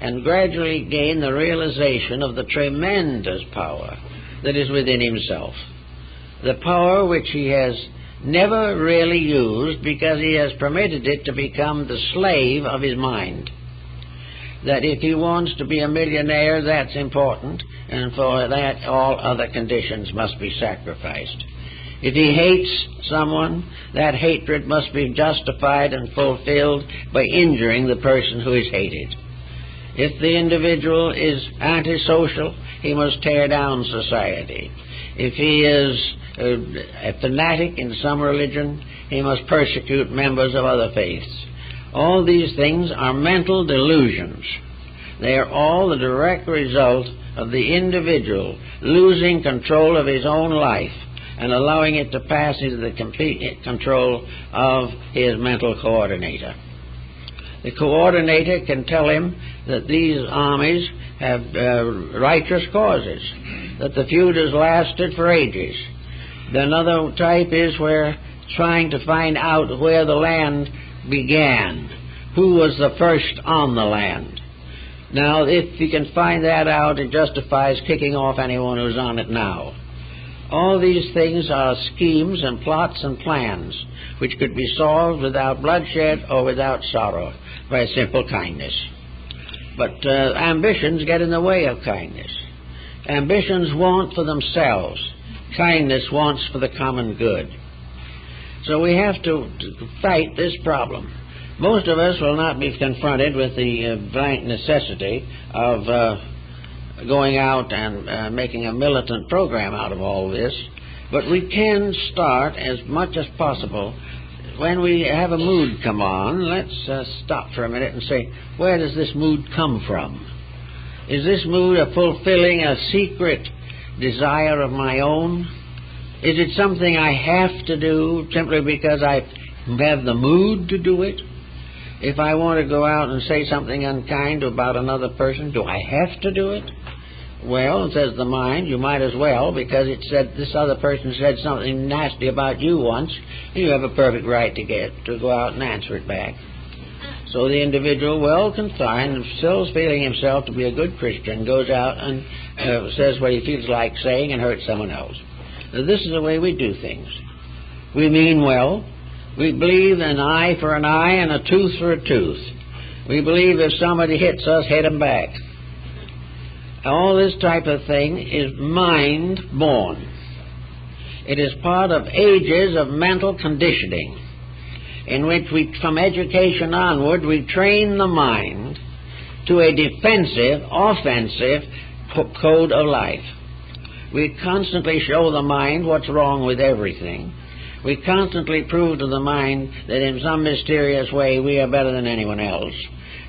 and gradually gain the realization of the tremendous power that is within himself. The power which he has never really used, because he has permitted it to become the slave of his mind. That if he wants to be a millionaire, that's important, and for that all other conditions must be sacrificed. If he hates someone, that hatred must be justified and fulfilled by injuring the person who is hated. If the individual is antisocial, he must tear down society. If he is a fanatic in some religion, he must persecute members of other faiths. All these things are mental delusions. They are all the direct result of the individual losing control of his own life and allowing it to pass into the complete control of his mental coordinator. The coordinator can tell him that these armies have righteous causes, that the feud has lasted for ages. Another type is where trying to find out where the land began, who was the first on the land. Now, if you can find that out, it justifies kicking off anyone who's on it now. All these things are schemes and plots and plans which could be solved without bloodshed or without sorrow by simple kindness. But ambitions get in the way of kindness. Ambitions want for themselves. Kindness wants for the common good. So we have to fight this problem. Most of us will not be confronted with the blank necessity of going out and making a militant program out of all this, but we can start as much as possible. When we have a mood come on, let's stop for a minute and say, where does this mood come from? Is this mood fulfilling a secret desire of my own? Is it something I have to do simply because I have the mood to do it? If I want to go out and say something unkind about another person, do I have to do it? Well, says the mind, you might as well, because it said this other person said something nasty about you once. You have a perfect right to go out and answer it back. So the individual, well confined, still feeling himself to be a good Christian, goes out and says what he feels like saying and hurts someone else. Now, this is the way we do things. We mean well. We believe an eye for an eye and a tooth for a tooth. We believe if somebody hits us, hit them back. All this type of thing is mind-born. It is part of ages of mental conditioning in which we, from education onward, we train the mind to a defensive, offensive code of life. We constantly show the mind what's wrong with everything. We constantly prove to the mind that in some mysterious way we are better than anyone else.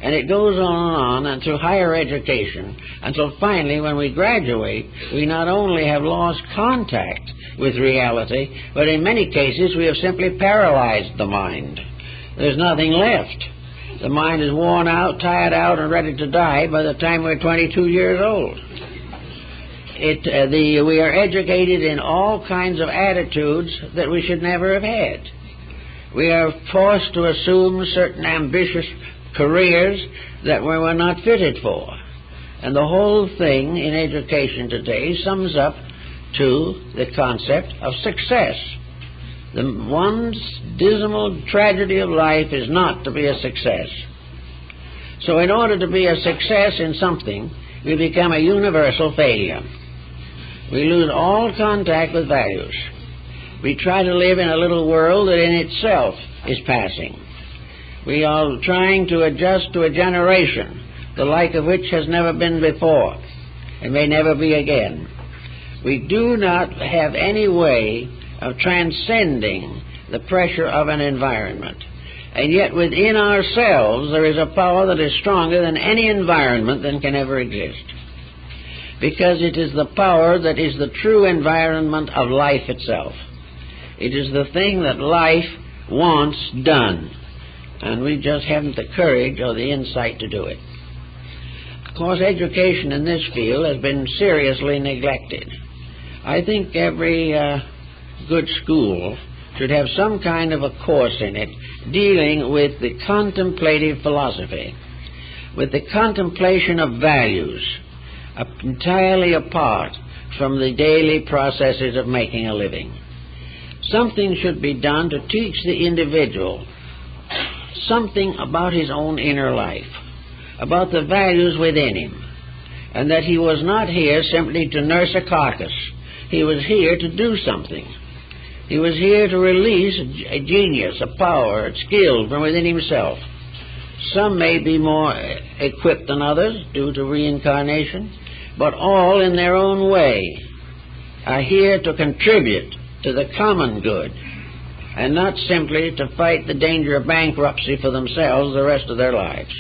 And it goes on and through higher education until finally when we graduate, we not only have lost contact with reality, but in many cases we have simply paralyzed the mind. There's nothing left. The mind is worn out, tired out, and ready to die by the time we're 22 years old. We are educated in all kinds of attitudes that we should never have had. We are forced to assume certain ambitious careers that we were not fitted for. And the whole thing in education today sums up to the concept of success. The one dismal tragedy of life is not to be a success. So in order to be a success in something, we become a universal failure. We lose all contact with values. We try to live in a little world that in itself is passing. We are trying to adjust to a generation, the like of which has never been before and may never be again. We do not have any way of transcending the pressure of an environment. And yet within ourselves there is a power that is stronger than any environment that can ever exist. Because it is the power that is the true environment of life itself. It is the thing that life wants done. And we just haven't the courage or the insight to do it. Of course, education in this field has been seriously neglected. I think every good school should have some kind of a course in it dealing with the contemplative philosophy, with the contemplation of values, entirely apart from the daily processes of making a living. Something should be done to teach the individual something about his own inner life, about the values within him, and that he was not here simply to nurse a carcass. He was here to do something. He was here to release a genius, a power, a skill from within himself. Some may be more equipped than others due to reincarnation, but all in their own way are here to contribute to the common good and not simply to fight the danger of bankruptcy for themselves the rest of their lives.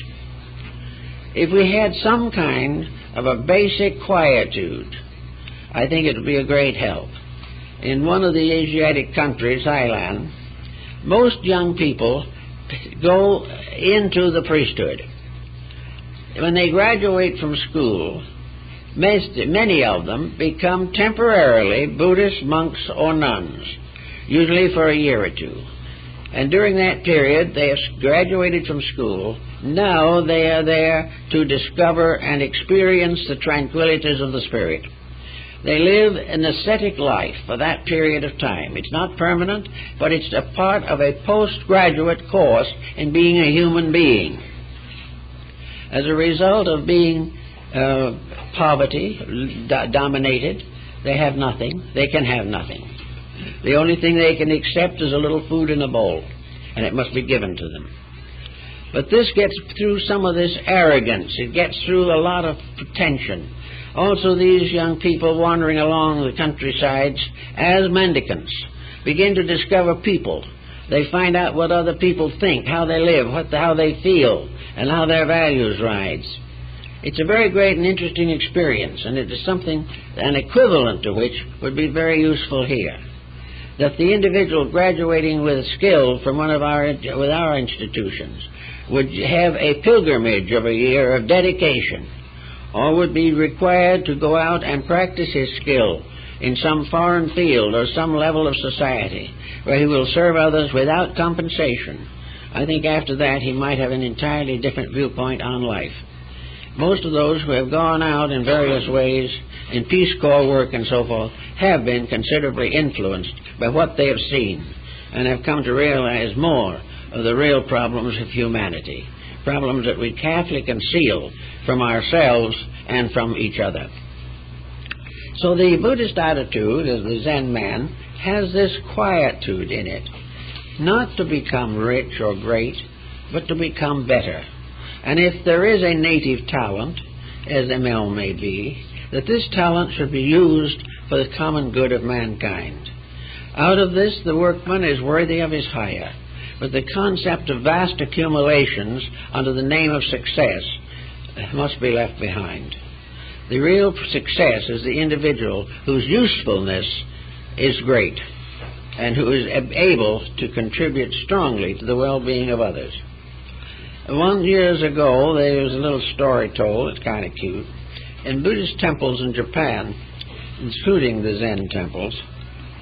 If we had some kind of a basic quietude, I think it would be a great help. In one of the Asiatic countries, Thailand, most young people go into the priesthood. When they graduate from school, many of them become temporarily Buddhist monks or nuns, usually for a year or two. And during that period, they have graduated from school. Now they are there to discover and experience the tranquilities of the spirit. They live an ascetic life for that period of time. It's not permanent, but it's a part of a postgraduate course in being a human being. As a result of being poverty dominated, they have nothing. They can have nothing. The only thing they can accept is a little food in a bowl, and it must be given to them. But this gets through some of this arrogance. It gets through a lot of pretension. Also, these young people wandering along the countrysides as mendicants begin to discover people. They find out what other people think, how they live, how they feel, and how their values rise. It's a very great and interesting experience, and it is something, an equivalent to which would be very useful here. That the individual graduating with skill from with our institutions would have a pilgrimage of a year of dedication, or would be required to go out and practice his skill in some foreign field or some level of society where he will serve others without compensation. I think after that he might have an entirely different viewpoint on life. Most of those who have gone out in various ways in Peace Corps work and so forth have been considerably influenced by what they have seen and have come to realize more of the real problems of humanity, problems that we carefully conceal from ourselves and from each other. So the Buddhist attitude of the Zen man has this quietude in it, not to become rich or great, but to become better. And if there is a native talent, as ML may be, that this talent should be used for the common good of mankind. Out of this, the workman is worthy of his hire. But the concept of vast accumulations under the name of success must be left behind. The real success is the individual whose usefulness is great and who is able to contribute strongly to the well-being of others. Years ago, there was a little story told, it's kind of cute. In Buddhist temples in Japan, including the Zen temples,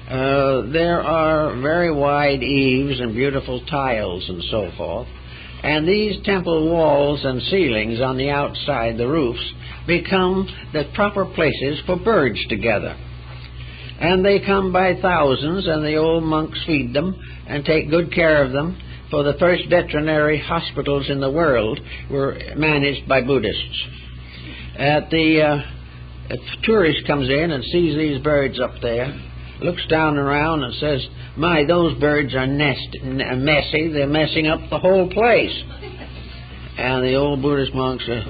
there are very wide eaves and beautiful tiles and so forth. And these temple walls and ceilings on the outside, the roofs, become the proper places for birds to gather. And they come by thousands, and the old monks feed them and take good care of them, for the first veterinary hospitals in the world were managed by Buddhists. If a tourist comes in and sees these birds up there, looks down around and says, "My, those birds are messy. They're messing up the whole place." And the old Buddhist monks say,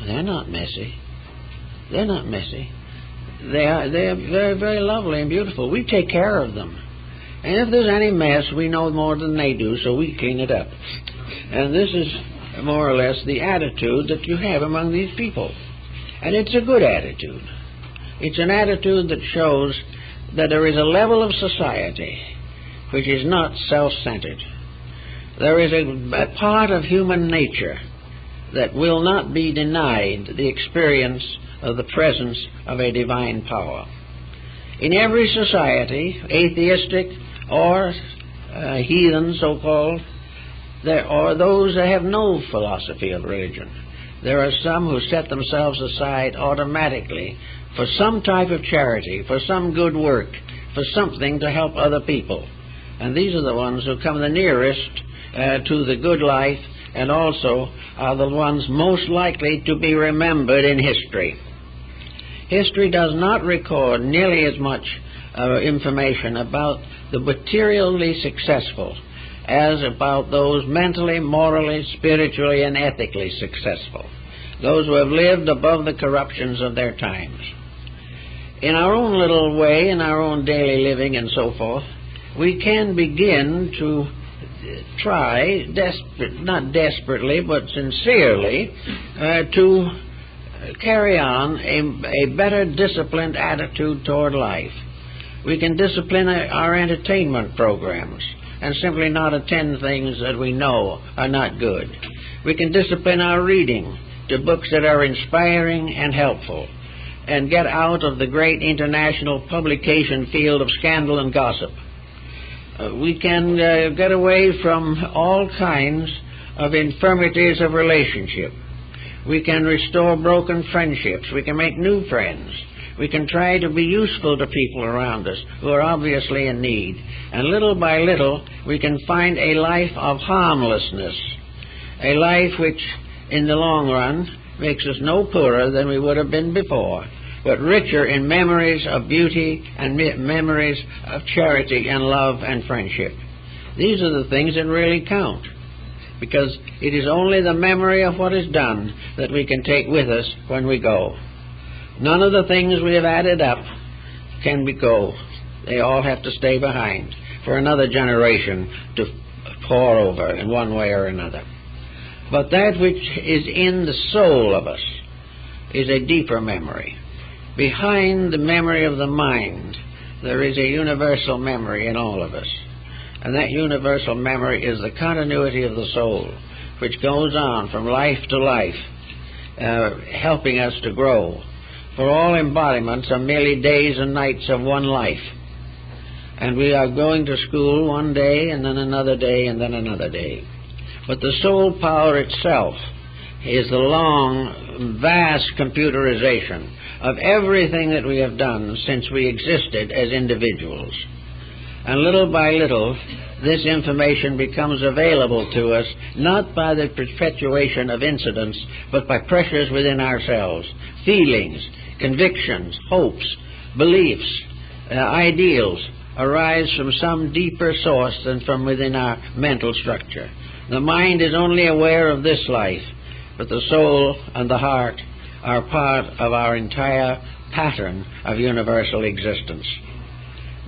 "They're not messy. They're not messy. They're very, very lovely and beautiful. We take care of them. And if there's any mess, we know more than they do, so we clean it up." And this is more or less the attitude that you have among these people. And it's a good attitude. It's an attitude that shows that there is a level of society which is not self-centered. There is a part of human nature that will not be denied the experience of the presence of a divine power. In every society, atheistic or heathen so-called, there are those that have no philosophy of religion. There are some who set themselves aside automatically for some type of charity, for some good work, for something to help other people. And these are the ones who come the nearest to the good life, and also are the ones most likely to be remembered in history. History does not record nearly as much information about the materially successful as about those mentally, morally, spiritually, and ethically successful, those who have lived above the corruptions of their times. in our own little way, in our own daily living and so forth, we can begin to try, not desperately, but sincerely, to carry on a better disciplined attitude toward life. We can discipline our entertainment programs and simply not attend things that we know are not good. We can discipline our reading to books that are inspiring and helpful, and get out of the great international publication field of scandal and gossip. We can get away from all kinds of infirmities of relationship. We can restore broken friendships. We can make new friends. We can try to be useful to people around us who are obviously in need. And little by little, we can find a life of harmlessness, a life which, in the long run, makes us no poorer than we would have been before, but richer in memories of beauty and memories of charity and love and friendship. These are the things that really count, because it is only the memory of what is done that we can take with us when we go. None of the things we have added up can go. They all have to stay behind for another generation to pour over in one way or another. But that which is in the soul of us is a deeper memory. Behind the memory of the mind, there is a universal memory in all of us. And that universal memory is the continuity of the soul, which goes on from life to life, helping us to grow. For all embodiments are merely days and nights of one life. And we are going to school one day, and then another day, and then another day. But the soul power itself is the long, vast computerization of everything that we have done since we existed as individuals. And little by little, this information becomes available to us, not by the perpetuation of incidents, but by pressures within ourselves, feelings, convictions, hopes, beliefs, ideals arise from some deeper source than from within our mental structure. The mind is only aware of this life, but the soul and the heart are part of our entire pattern of universal existence.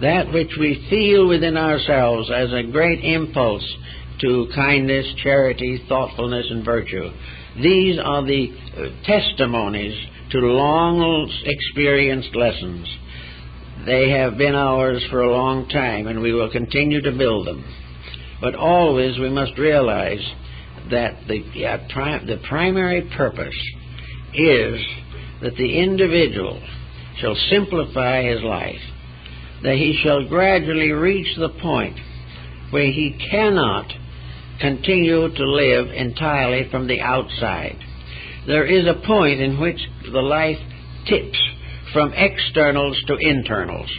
That which we feel within ourselves as a great impulse to kindness, charity, thoughtfulness, and virtue, these are the testimonies to long experienced lessons. They have been ours for a long time, and we will continue to build them. But always we must realize that the primary purpose is that the individual shall simplify his life, that he shall gradually reach the point where he cannot continue to live entirely from the outside. There is a point in which the life tips from externals to internals.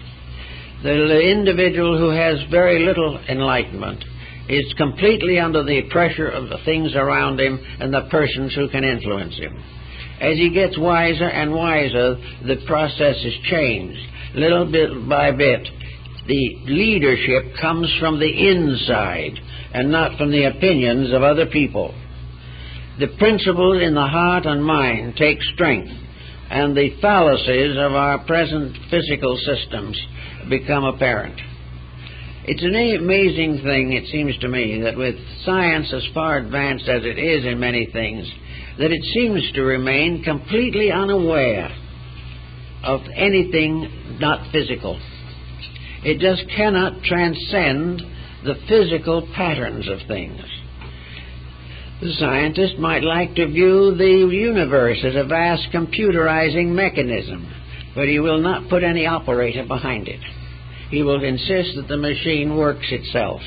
The individual who has very little enlightenment is completely under the pressure of the things around him and the persons who can influence him. As he gets wiser and wiser, the process is changed. Little bit by bit, the leadership comes from the inside and not from the opinions of other people. The principles in the heart and mind take strength, and the fallacies of our present physical systems become apparent. It's an amazing thing, it seems to me, that with science as far advanced as it is in many things, that it seems to remain completely unaware of anything not physical. It just cannot transcend the physical patterns of things. The scientist might like to view the universe as a vast computerizing mechanism, but he will not put any operator behind it. He will insist that the machine works itself.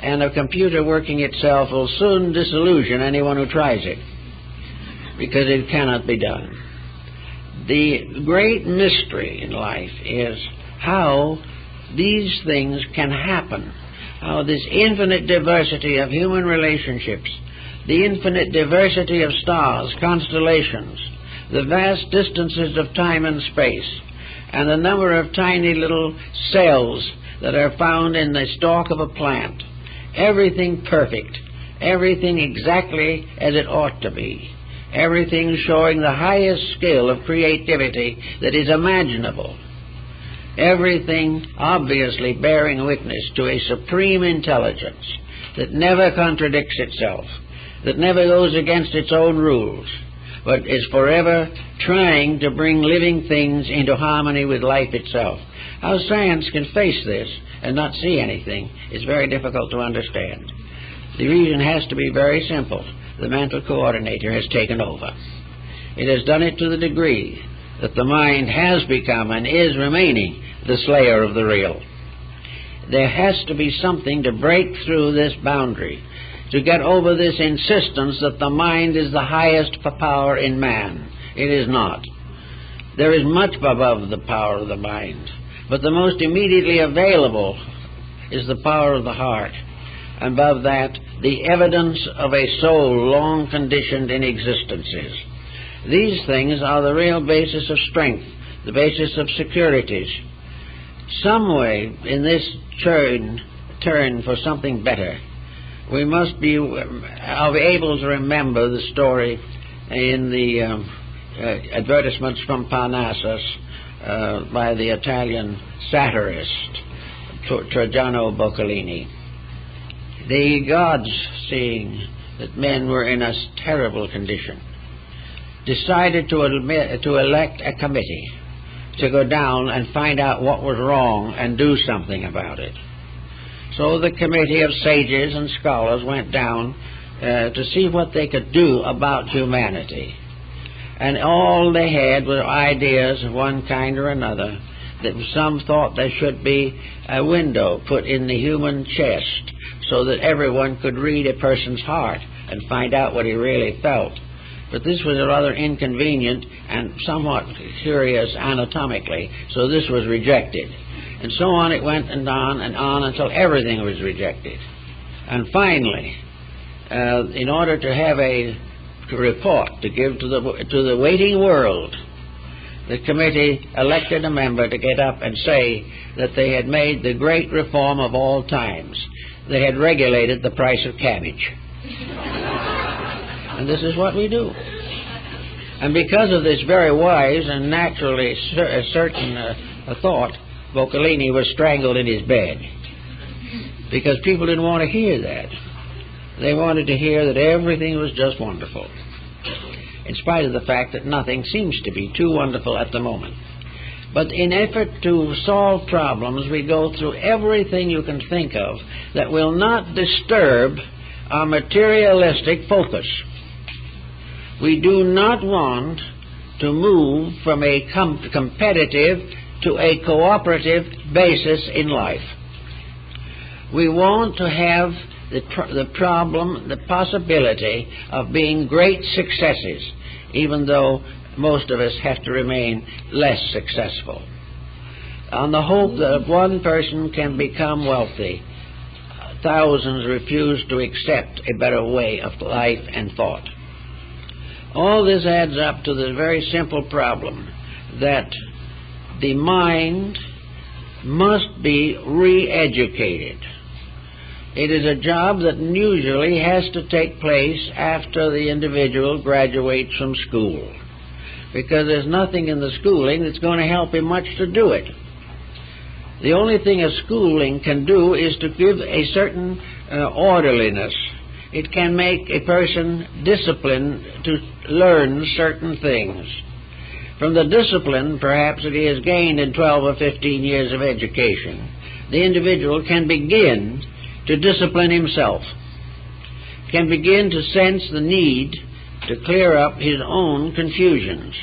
And a computer working itself will soon disillusion anyone who tries it, because it cannot be done. The great mystery in life is how these things can happen, how this infinite diversity of human relationships, the infinite diversity of stars, constellations, the vast distances of time and space, and the number of tiny little cells that are found in the stalk of a plant, everything perfect, everything exactly as it ought to be, everything showing the highest skill of creativity that is imaginable, everything obviously bearing witness to a supreme intelligence that never contradicts itself, that never goes against its own rules, but is forever trying to bring living things into harmony with life itself. How science can face this and not see anything is very difficult to understand. The reason has to be very simple. The mental coordinator has taken over. It has done it to the degree that the mind has become and is remaining the slayer of the real. There has to be something to break through this boundary, to get over this insistence that the mind is the highest power in man. It is not. There is much above the power of the mind, but the most immediately available is the power of the heart. Above that, the evidence of a soul long conditioned in existences. These things are the real basis of strength, the basis of securities. Some way in this turn for something better, we must be able to remember the story in the advertisements from Parnassus by the Italian satirist Trajano Boccolini. The gods, seeing that men were in a terrible condition, decided to elect a committee to go down and find out what was wrong and do something about it. So the committee of sages and scholars went down to see what they could do about humanity. And all they had were ideas of one kind or another. That some thought there should be a window put in the human chest so that everyone could read a person's heart and find out what he really felt. But this was rather inconvenient and somewhat curious anatomically, so this was rejected. And so on it went and on until everything was rejected. And finally, in order to have a report to give to the waiting world, the committee elected a member to get up and say that they had made the great reform of all times. They had regulated the price of cabbage. And this is what we do. And because of this very wise and naturally certain thought, Boccolini was strangled in his bed. Because people didn't want to hear that. They wanted to hear that everything was just wonderful, in spite of the fact that nothing seems to be too wonderful at the moment. But in effort to solve problems, we go through everything you can think of that will not disturb our materialistic focus. We do not want to move from a competitive to a cooperative basis in life. We want to have the possibility of being great successes, even though most of us have to remain less successful. On the hope that if one person can become wealthy, thousands refuse to accept a better way of life and thought. All this adds up to the very simple problem that the mind must be re-educated. It is a job that usually has to take place after the individual graduates from school, because there's nothing in the schooling that's going to help him much to do it. The only thing a schooling can do is to give a certain orderliness. It can make a person disciplined to learn certain things. From the discipline, perhaps, that he has gained in 12 or 15 years of education, the individual can begin to discipline himself, can begin to sense the need to clear up his own confusions.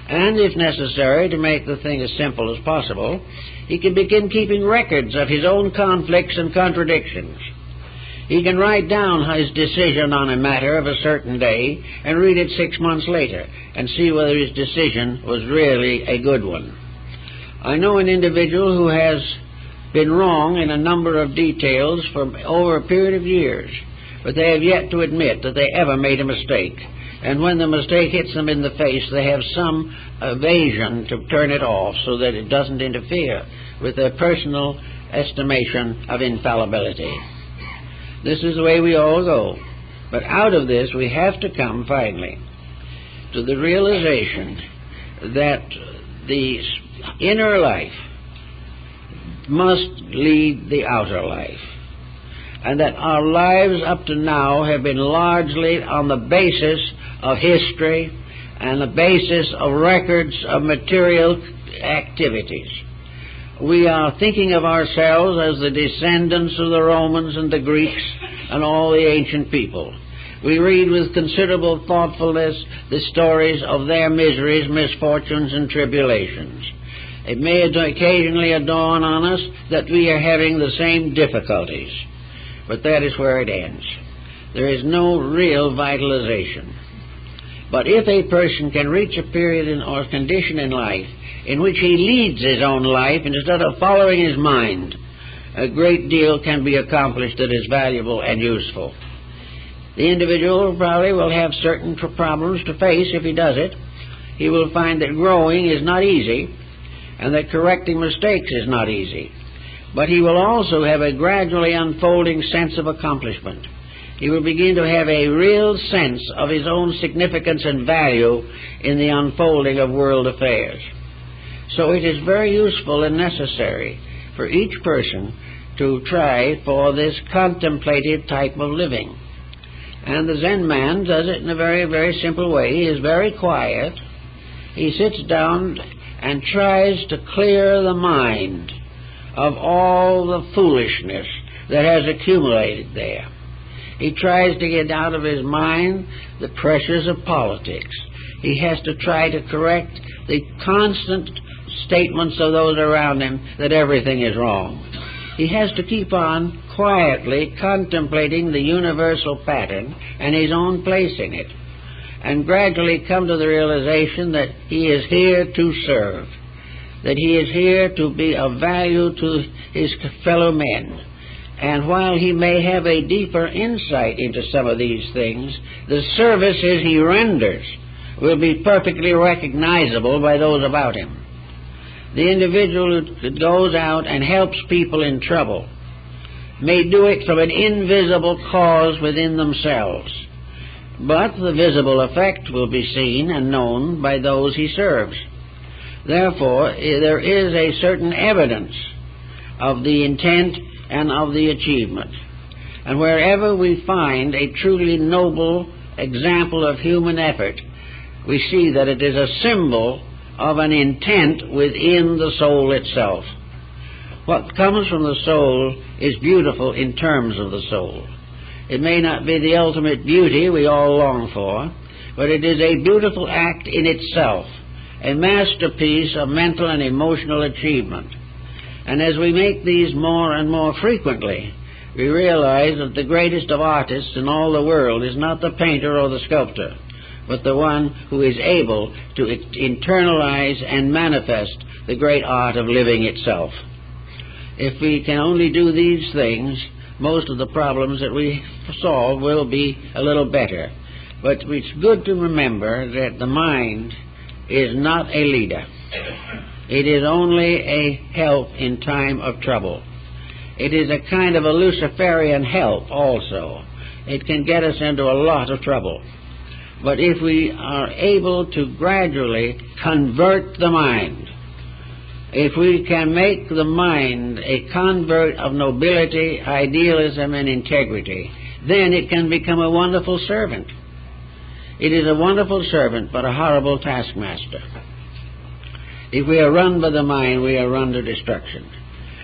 And if necessary, to make the thing as simple as possible, he can begin keeping records of his own conflicts and contradictions. He can write down his decision on a matter of a certain day and read it 6 months later and see whether his decision was really a good one. I know an individual who has been wrong in a number of details for over a period of years, but they have yet to admit that they ever made a mistake. And when the mistake hits them in the face, they have some evasion to turn it off so that it doesn't interfere with their personal estimation of infallibility. This is the way we all go. But out of this we have to come, finally, to the realization that the inner life must lead the outer life, and that our lives up to now have been largely on the basis of history and the basis of records of material activities. We are thinking of ourselves as the descendants of the Romans and the Greeks and all the ancient people. We read with considerable thoughtfulness the stories of their miseries, misfortunes, and tribulations. It may occasionally dawn on us that we are having the same difficulties, but that is where it ends. There is no real vitalization. But if a person can reach a period or condition in life in which he leads his own life instead of following his mind, a great deal can be accomplished that is valuable and useful. The individual probably will have certain problems to face if he does it. He will find that growing is not easy and that correcting mistakes is not easy. But he will also have a gradually unfolding sense of accomplishment. He will begin to have a real sense of his own significance and value in the unfolding of world affairs. So it is very useful and necessary for each person to try for this contemplative type of living. And the Zen man does it in a very, very simple way. He is very quiet. He sits down and tries to clear the mind of all the foolishness that has accumulated there. He tries to get out of his mind the pressures of politics. He has to try to correct the constant statements of those around him that everything is wrong. He has to keep on quietly contemplating the universal pattern and his own place in it, and gradually come to the realization that he is here to serve, that he is here to be of value to his fellow men. And while he may have a deeper insight into some of these things, the services he renders will be perfectly recognizable by those about him. The individual who goes out and helps people in trouble may do it from an invisible cause within themselves, but the visible effect will be seen and known by those he serves. Therefore, there is a certain evidence of the intent and of the achievement. And wherever we find a truly noble example of human effort, we see that it is a symbol of an intent within the soul itself. What comes from the soul is beautiful in terms of the soul. It may not be the ultimate beauty we all long for, but it is a beautiful act in itself, a masterpiece of mental and emotional achievement. And as we make these more and more frequently, we realize that the greatest of artists in all the world is not the painter or the sculptor, but the one who is able to internalize and manifest the great art of living itself. If we can only do these things, most of the problems that we solve will be a little better. But it's good to remember that the mind is not a leader. It is only a help in time of trouble. It is a kind of a Luciferian help also. It can get us into a lot of trouble. But if we are able to gradually convert the mind, if we can make the mind a convert of nobility, idealism, and integrity, then it can become a wonderful servant. It is a wonderful servant, but a horrible taskmaster. If we are run by the mind, we are run to destruction.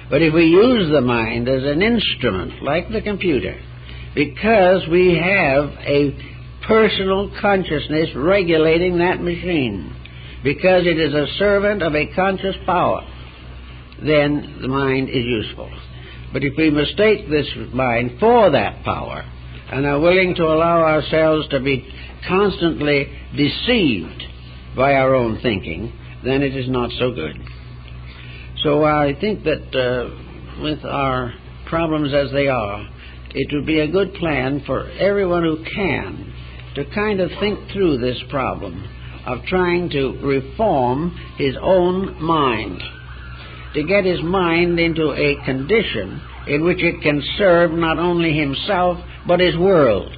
But if we use the mind as an instrument, like the computer, because we have a personal consciousness regulating that machine, because it is a servant of a conscious power, then the mind is useful. But if we mistake this mind for that power and are willing to allow ourselves to be constantly deceived by our own thinking, then it is not so good. So I think that with our problems as they are, it would be a good plan for everyone who can to kind of think through this problem of trying to reform his own mind, to get his mind into a condition in which it can serve not only himself but his world,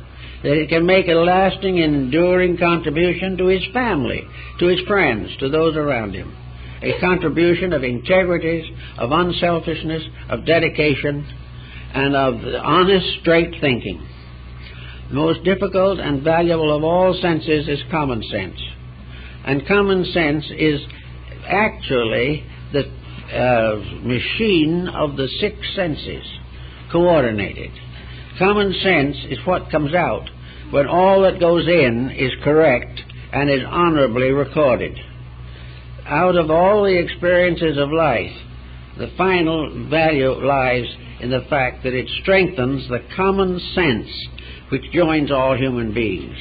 that it can make a lasting, enduring contribution to his family, to his friends, to those around him. A contribution of integrity, of unselfishness, of dedication, and of honest, straight thinking. The most difficult and valuable of all senses is common sense. And common sense is actually the machine of the six senses, coordinated. Common sense is what comes out when all that goes in is correct and is honorably recorded. Out of all the experiences of life, the final value lies in the fact that it strengthens the common sense which joins all human beings,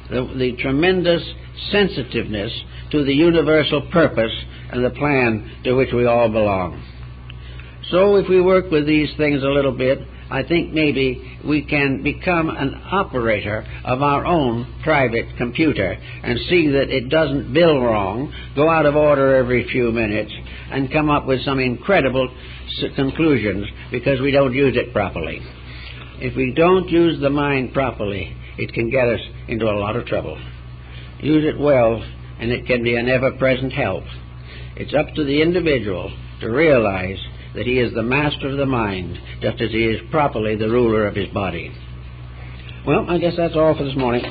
the tremendous sensitiveness to the universal purpose and the plan to which we all belong. So if we work with these things a little bit, I think maybe we can become an operator of our own private computer and see that it doesn't bill wrong, go out of order every few minutes, and come up with some incredible conclusions because we don't use it properly. If we don't use the mind properly, it can get us into a lot of trouble. Use it well, and it can be an ever-present help. It's up to the individual to realize that he is the master of the mind, just as he is properly the ruler of his body. Well, I guess that's all for this morning.